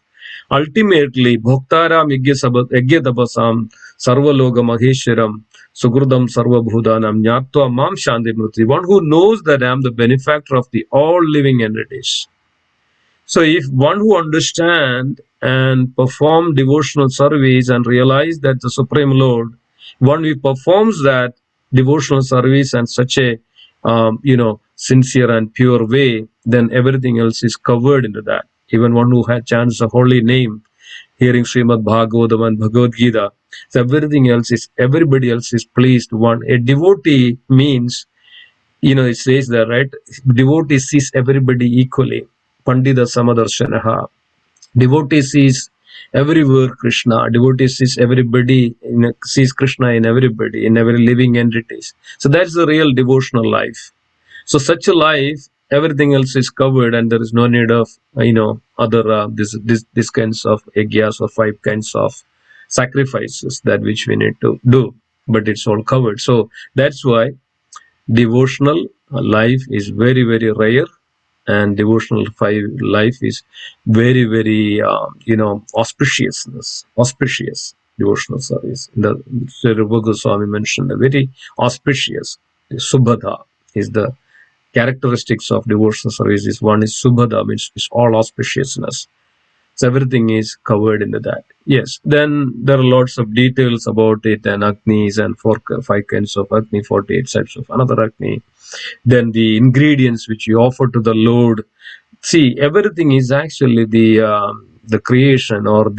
ultimately bhoktaram yajnatapasam sarvaloga maheshwaram sugurdam sarvabhudanam nyatva mam shanti mriti. One who knows that I am the benefactor of the all living entities. So if one who understand and perform devotional service and realize that the Supreme Lord, one who performs that devotional service and such a sincere and pure way, then everything else is covered into that. Even one who had chants the holy name, hearing Srimad Bhagavatam and Bhagavad Gita, so everybody else is pleased. A devotee means, it says that, right? Devotee sees everybody equally. Pandita Samadarshanaha. Devotee sees everywhere Krishna. Devotee sees everybody, sees Krishna in everybody, in every living entities. So that's the real devotional life. So such a life, everything else is covered, and there is no need of other this kinds of yajnas or 5 kinds of sacrifices that which we need to do. But it's all covered. So that's why devotional life is very, very rare, and devotional life is very, very auspicious devotional service. The Sri Rupa Goswami mentioned a very auspicious subhada is the characteristics of devotional service. Is one is subhada, means it's all auspiciousness. So everything is covered into that. Yes. Then there are lots of details about it, and Agnis and 5 kinds of Agni, 48 types of another Agni. Then the ingredients which you offer to the Lord. See, everything is actually the creation, or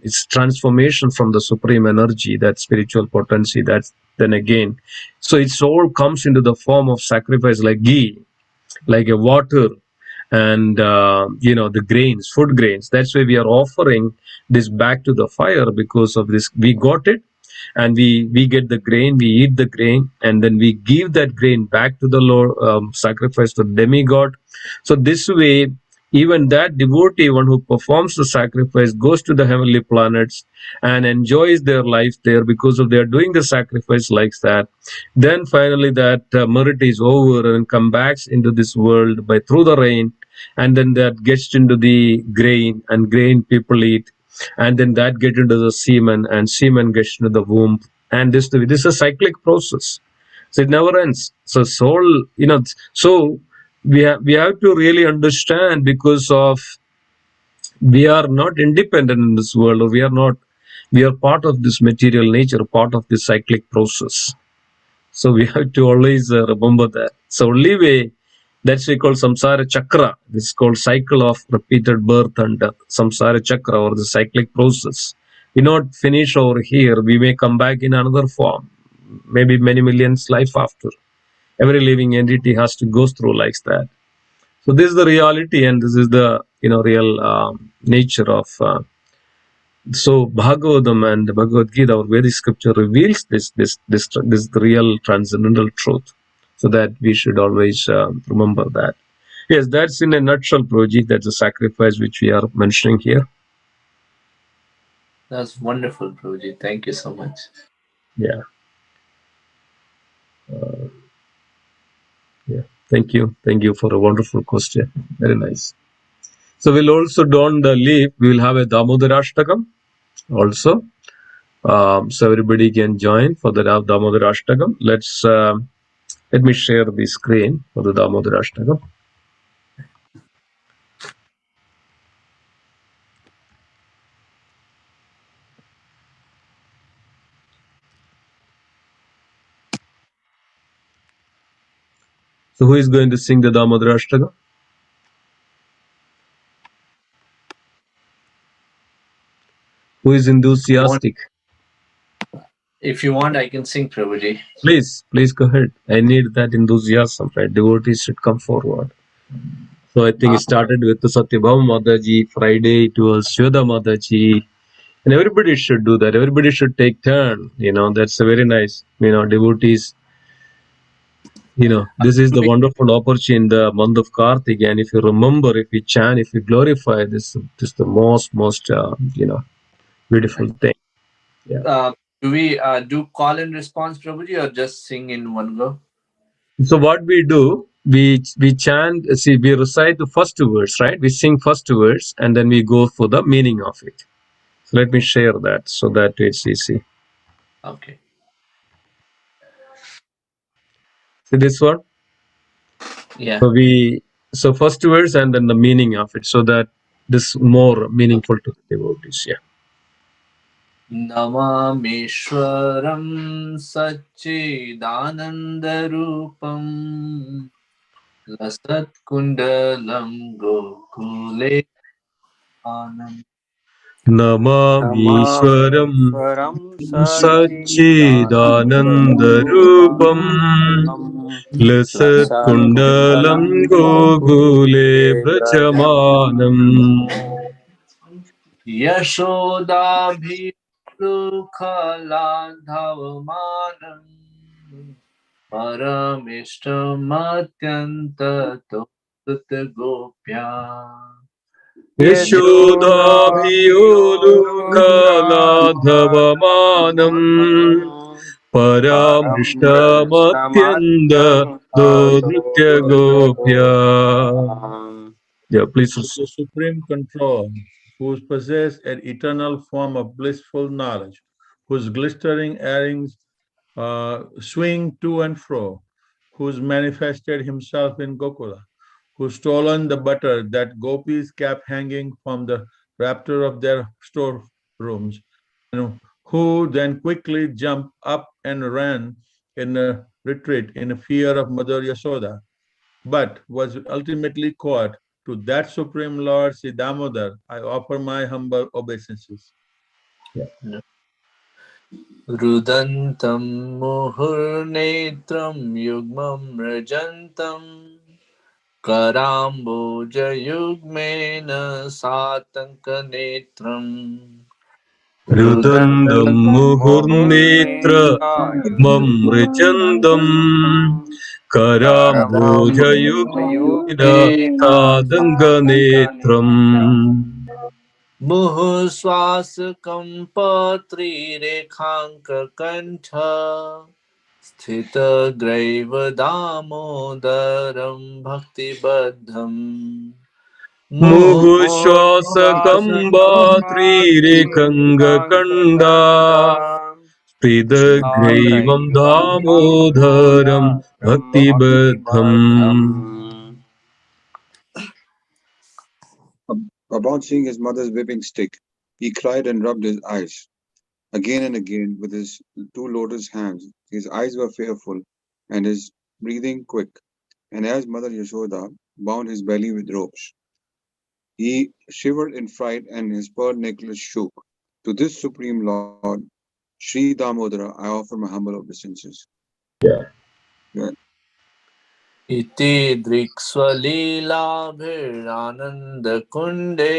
its transformation from the supreme energy, that spiritual potency. That's then again. So it's all comes into the form of sacrifice, like ghee, like a water, and the grains, food grains. That's why we are offering this back to the fire, because of this we got it, and we get the grain, we eat the grain, and then we give that grain back to the Lord, sacrifice to the demigod. So this way, even that devotee, one who performs the sacrifice, goes to the heavenly planets and enjoys their life there, because of their doing the sacrifice like that. Then finally that merit is over, and come back into this world by through the rain, and then that gets into the grain, and grain people eat, and then that get into the semen, and semen gets into the womb, and this is a cyclic process. So it never ends. So soul, so we have to really understand, because of we are not independent in this world, or we are part of this material nature, part of this cyclic process. So we have to always remember that. So only way, that's we call samsara chakra. This is called cycle of repeated birth and death. Samsara chakra, or the cyclic process. We not finish over here. We may come back in another form, maybe many millions life after. Every living entity has to go through like that. So this is the reality, and this is the real nature of. So Bhagavatam and Bhagavad Gita, or Vedic scripture, reveals this real transcendental truth, so that we should always remember that. Yes, that's in a nutshell, Prabhuji. That's a sacrifice which we are mentioning here. That's wonderful, Prabhuji. Thank you so much. Yeah. Yeah. Thank you for a wonderful question. Very nice. So we'll also don't leave. We will have a Damodarashtakam also. So everybody can join for the Damodarashtakam. Let me share the screen for the Damodarashtakam. So who is going to sing the Damodarashtakam? Who is enthusiastic? If you want, I can sing, Prabhuji. Please go ahead. I need that enthusiasm, right? Devotees should come forward. So I think it started with the Satyabhama Mataji. Friday it was Shweta Mataji. And everybody should do that. Everybody should take turn. That's a very nice, devotees. This is the wonderful opportunity in the month of Kartik. And if you remember, if you chant, if you glorify this is the most, beautiful thing. Yeah. Do we do call and response, Prabhuji, or just sing in one go? So what we do, we chant, we recite the first two words, right? We sing first two words, and then we go for the meaning of it. So let me share that so that it's easy. Okay. See this one? Yeah. So first two words and then the meaning of it, so that this more meaningful to the devotees. Yeah. Namameshwaram Satchidanandarupam Lasat Kundalam Gokule Anam. Namamishwaram Satchidanandarupam Lasat Kundalam Gogule Brajamanam Yashodabhirukaladhavamanam Paramishtamatyantato Gopya Yashodabhiyolukaladhavamanam Paramishtamathyanda Nritya Gopya. Yeah, please. The supreme control, whose possess an eternal form of blissful knowledge, whose glistering earrings swing to and fro, who's manifested himself in Gokula, who's stolen the butter that gopis kept hanging from the raptor of their storerooms, and who then quickly jumped up and ran in a retreat in fear of Mother Yasoda, but was ultimately caught. To that Supreme Lord Sri Damodar, I offer my humble obeisances. Yeah. Rudantam muhurnetram yugmam rajantam Karambojayugmena satankanetram Rudandam muhurnetra mamrichandam Karambojayugmena tadanganetram Muhuswasakampa Sthitagraiva damodaram bhaktibaddham Muhushwasakamba Pridagreivam damodaram bhaktibadham. Upon seeing his mother's whipping stick, he cried and rubbed his eyes again and again with his two lotus hands. His eyes were fearful and his breathing quick. And as Mother Yashoda bound his belly with ropes, he shivered in fright and his pearl necklace shook. To this Supreme Lord, Sri Damodara, I offer my humble obeisances. Yeah. Yeah. इति दृक्स्वलीलाभिरानन्दकुण्डे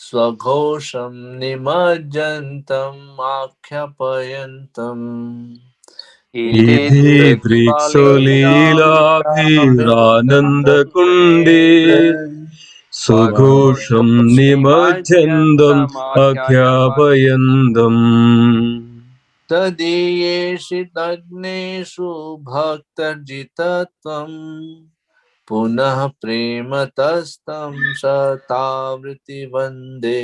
स्वघोषं निमज्जन्तम् आख्यापयन्तम् इति इति दृक्स्वलीलाभिरानन्दकुण्डे दृक्सलीलाभिरानन्दकुण्डे स्वघोषं सुघोषं निमज्जन्तम् निमज्जन्तमाख्यापयन्तम् अख्यापयन्तम् तदीयेषु तग्नेषु भक्तर्जितत्वम् पुनः प्रेमतस्तं शतावृत्ति वन्दे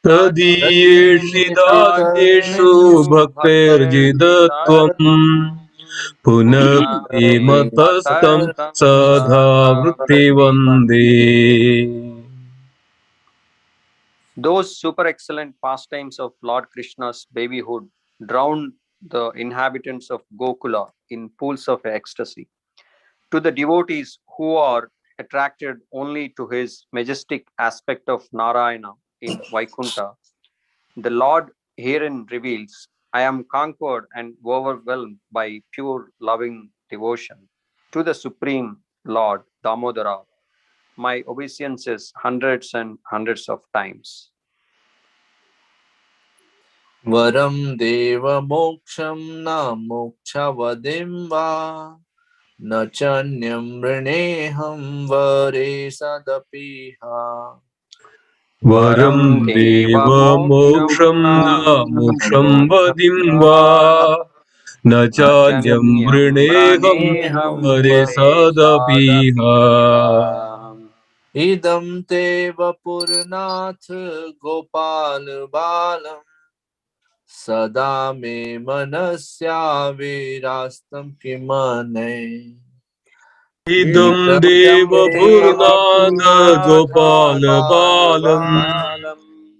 तदीयेषिदाग्नेषु तदीयेषु भक्तेर्जितत्वम् पुनः पुनः प्रेमतस्तं प्रेमतस्तं सदा सदा वृत्तिवन्दे. वृत्तिवन्दे. Those super excellent pastimes of Lord Krishna's babyhood drowned the inhabitants of Gokula in pools of ecstasy. To the devotees who are attracted only to his majestic aspect of Narayana in Vaikuntha, the Lord herein reveals, I am conquered and overwhelmed by pure loving devotion. To the Supreme Lord Damodara, my obeisance is hundreds and hundreds of times. वरं देव मोक्षं न मोक्षवदिं वा न चान्यं वृणेऽहं वरे सदपीह वरं देव मोक्षं न मोक्षं वदिं वा न चान्यं वृणेऽहं वरे सदपीह इदं ते वपुरनाथ गोपाल बालम् सदा मे मनस्याविरास्तं किमने इदं देवपुरनाथ गोपाल बालम्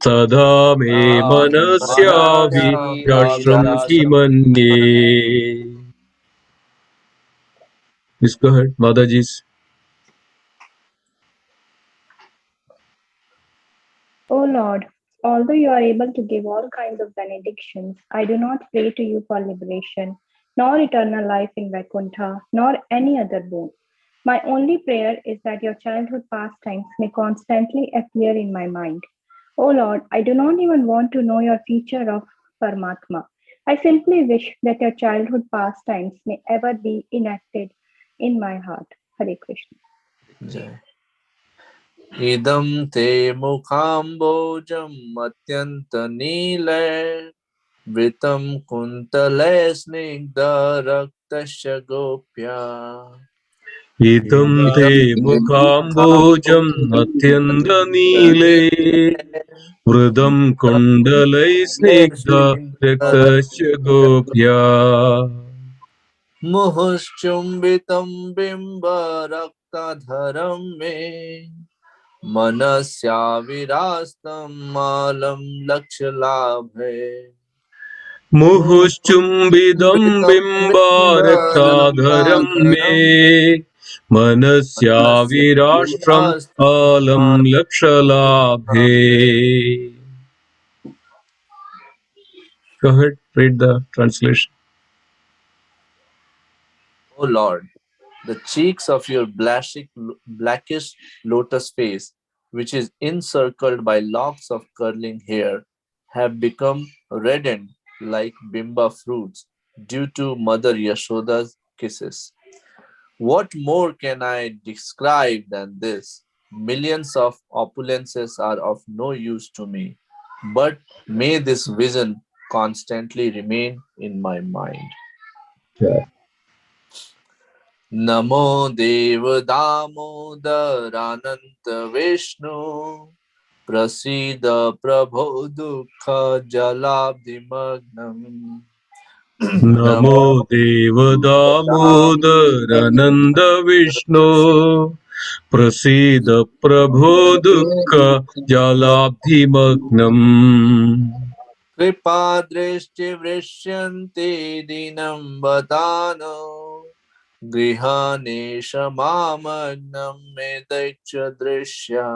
सदा मे मनस्याविराष्ट्रं किमन्ये. Please go ahead, Mataji's. O Lord, although you are able to give all kinds of benedictions, I do not pray to you for liberation, nor eternal life in Vaikuntha, nor any other boon. My only prayer is that your childhood pastimes may constantly appear in my mind. O Lord, I do not even want to know your feature of Paramatma. I simply wish that your childhood pastimes may ever be enacted in my heart. Hare Krishna. जय इदं ते मुखाम्बोजम् अत्यन्तनीलैर्वृतं कुन्तलैस्निग्धरक्तस्य गोप्या इदं ते मुखाम्बोजम् अत्यन्तनीले वृदं कुण्डलै स्निग्ध रक्तस्य गोप्या मुहुश्चुम्बितं बिम्बरक्ताधरं मे मनस्याविरास्तं मालं लक्ष्यलाभे मुहुश्चुम्बितं बिम्बारक्ताधरं मे मनस्याविराष्ट्रम् आलं लक्षलाभे. Go ahead, read the translation. O Lord, the cheeks of your blackish lotus face, which is encircled by locks of curling hair, have become reddened like bimba fruits due to Mother Yashoda's kisses. What more can I describe than this? Millions of opulences are of no use to me, but may this vision constantly remain in my mind. Yeah. नमो देव दामोदरानन्त विष्णु प्रसीद प्रभो दुःख जलाब्धिमग्नम् नमो देव दामोदर नन्द विष्णु प्रसीद प्रभो दुःख जलाब्धिमग्नम् कृपा दृष्टिवृष्यन्ते दीनं वदानो गृहाणेशमामग्नं मे दैक्ष दृश्या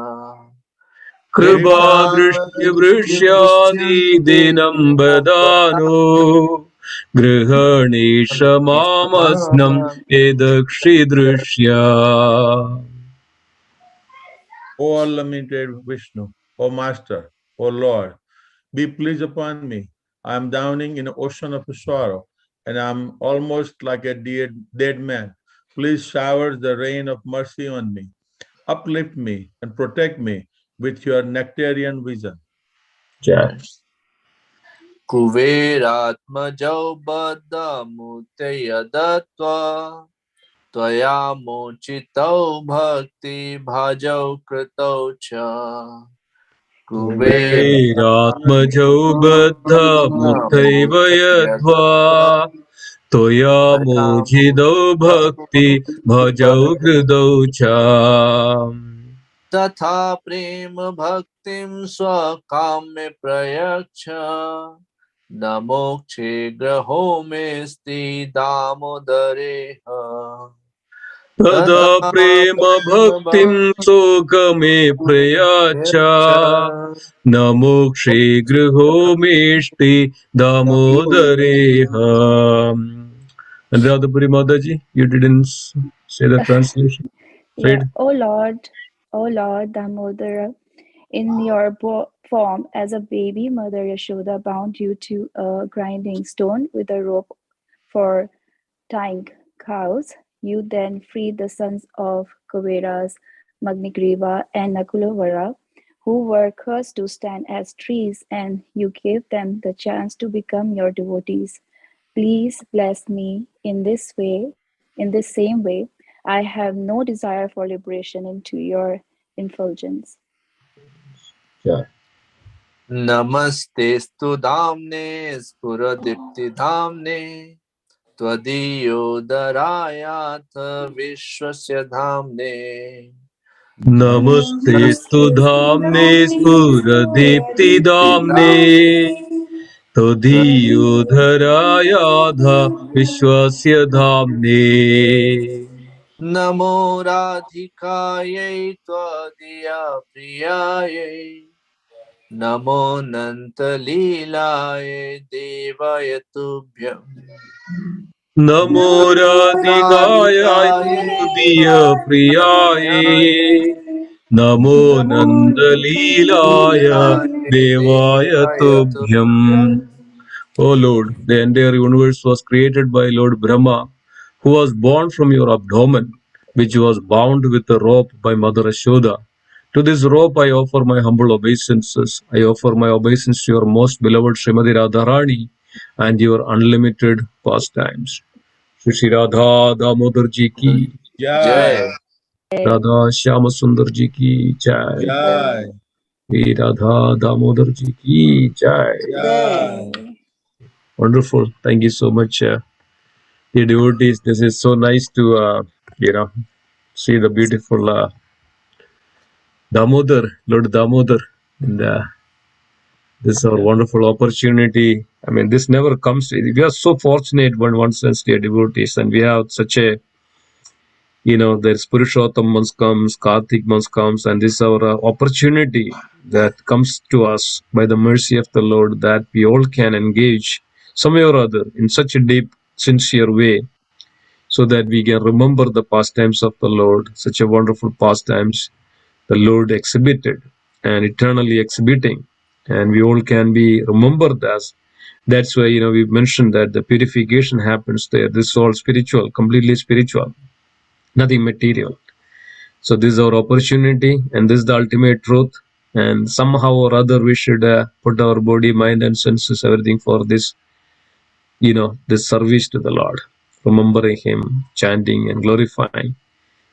कृपा कृपा दृष्टिवृष्यादिदिनं वदानो गृहणीश मामस्नं यदक्षिदृश्या O unlimited Vishnu, O Master, O Lord, be pleased upon me. I am drowning in an ocean of sorrow, and I am almost like a dead man. Please shower the rain of mercy on me. Uplift me and protect me with your nectarian vision. जय कुबेरात्मजौ बद्धमुत्तय दत्त्वा त्वया मोचितौ भक्तिभाजौ कृतौ च कुबेरात्मजौ बद्धमुत्थैव यद्वा कुबेरात्मजौ त्वया मोहितौ भक्ति भजौ हृदौ च तथा प्रेम भक्तिं स्वकाम्य प्रयच्छ न मोक्षे ग्रहो मेऽस्ति दामोदरेह तदा तथा प्रेम प्रेम भक्तिं शोकमे प्रयाच्छ भक्तिं न मोक्षे गृहो मेष्टि दामोदरेह. Radhapuri Mataji, you didn't say the translation. Yeah, Read. O Lord Damodara, in your form as a baby, Mother Yashoda bound you to a grinding stone with a rope for tying cows. You then freed the sons of Kuveras, Magnigriva, and Nakulavara, who were cursed to stand as trees, and you gave them the chance to become your devotees. Please bless me in this same way. I have no desire for liberation into your effulgence. Yeah. नमस्तेऽस्तु धाम्ने स्फुरदीप्तिधाम्ने त्वदीयोदरायाथ विश्वस्य धाम्ने नमस्ते स्तु धाम्ने स्फुरदीप्तिदाम्ने त्वदीयोधरायाधा विश्वस्य धाम्ने नमो राधिकायै त्वदीया प्रियायै नमो नन्तलीलाय देवाय तुभ्यम् नमो राधिकायै तुदीय प्रियायै नमो नन्दलीलाय देवाय तुभ्यम्. O Lord, the entire universe was created by Lord Brahma, who was born from your abdomen, which was bound with a rope by Mother Ashoda. To this rope I offer my humble obeisances. I offer my obeisance to your most beloved Srimati Radharani and your unlimited pastimes. Shri Shri Radha Damodar Ji ki, जय Jai, Radha Shyama Sundar Ji ki jai, Jai, Shri Radha Damodar Ji ki jai. Jai. Wonderful. Thank you so much. Dear devotees, this is so nice to you know see the beautiful Damodar, Lord Damodar, and this is our wonderful opportunity. I mean, this never comes. We are so fortunate when one sense, dear devotees, and we have such a there's Purushottam month comes, Kartik month comes, and this is our opportunity that comes to us by the mercy of the Lord that we all can engage some way or other in such a deep, sincere way so that we can remember the pastimes of the Lord, such a wonderful pastimes the Lord exhibited and eternally exhibiting. And we all can be remembered as. That's why, we mentioned that the purification happens there. This is all spiritual, completely spiritual, nothing material. So this is our opportunity and this is the ultimate truth. And somehow or other, we should put our body, mind, and senses, everything for this, this service to the Lord, remembering Him, chanting and glorifying,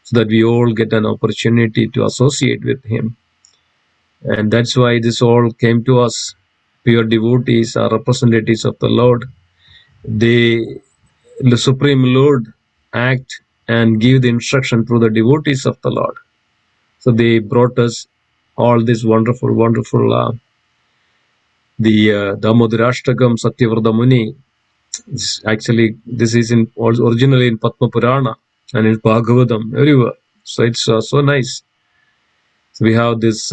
so that we all get an opportunity to associate with Him. And that's why this all came to us. Pure devotees are representatives of the Lord. They, the Supreme Lord, act and give the instruction through the devotees of the Lord. So they brought us all this wonderful, the Damodarashtakam Satyavrta Muni. Actually, this is originally in Padma Purana and in Bhagavatam, everywhere. So it's so nice. So we have this,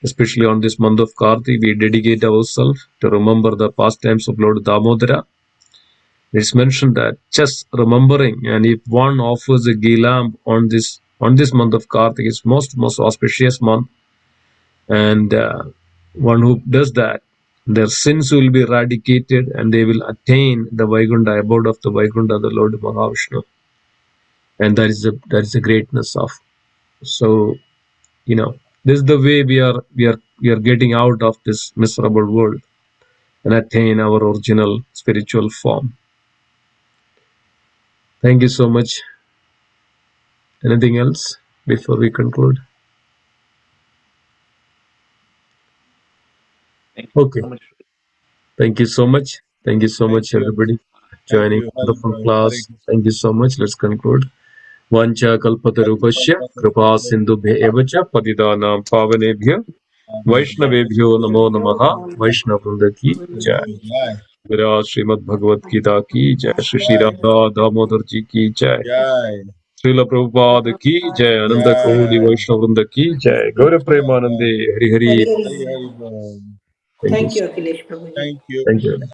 especially on this month of Karti, we dedicate ourselves to remember the pastimes of Lord Damodara. It's mentioned that just remembering, and if one offers a ghee lamp on this month of Kartik, it's most auspicious month, and one who does that, their sins will be eradicated, and they will attain the Vaikuntha, abode of the Vaikuntha, the Lord Mahavishnu, and that is the greatness of. So this is the way we are getting out of this miserable world and attain our original spiritual form. Thank you so much. Anything else before we conclude? Okay. Thank you so much. Thank you so much, everybody, joining wonderful class. Thank you so much. Let's conclude. Vancha kalpatarupasya kripa sindhubhya evacha patidanam pavanebhya Vaishnavebhyo namo namaha. Vaishnavrinda ki jai. Vira Srimad Bhagavad Gita ki jai. Shri Shri Radha Damodar ji ki jai. Srila Prabhupada ki jai. Ananda Kodi Vaishnavrinda ki jai. Gaura Premanande Hari Hari. Hari Hari Bol. Thank you. Thank you, Akhilesh Prabhuji. Thank you. Thank you.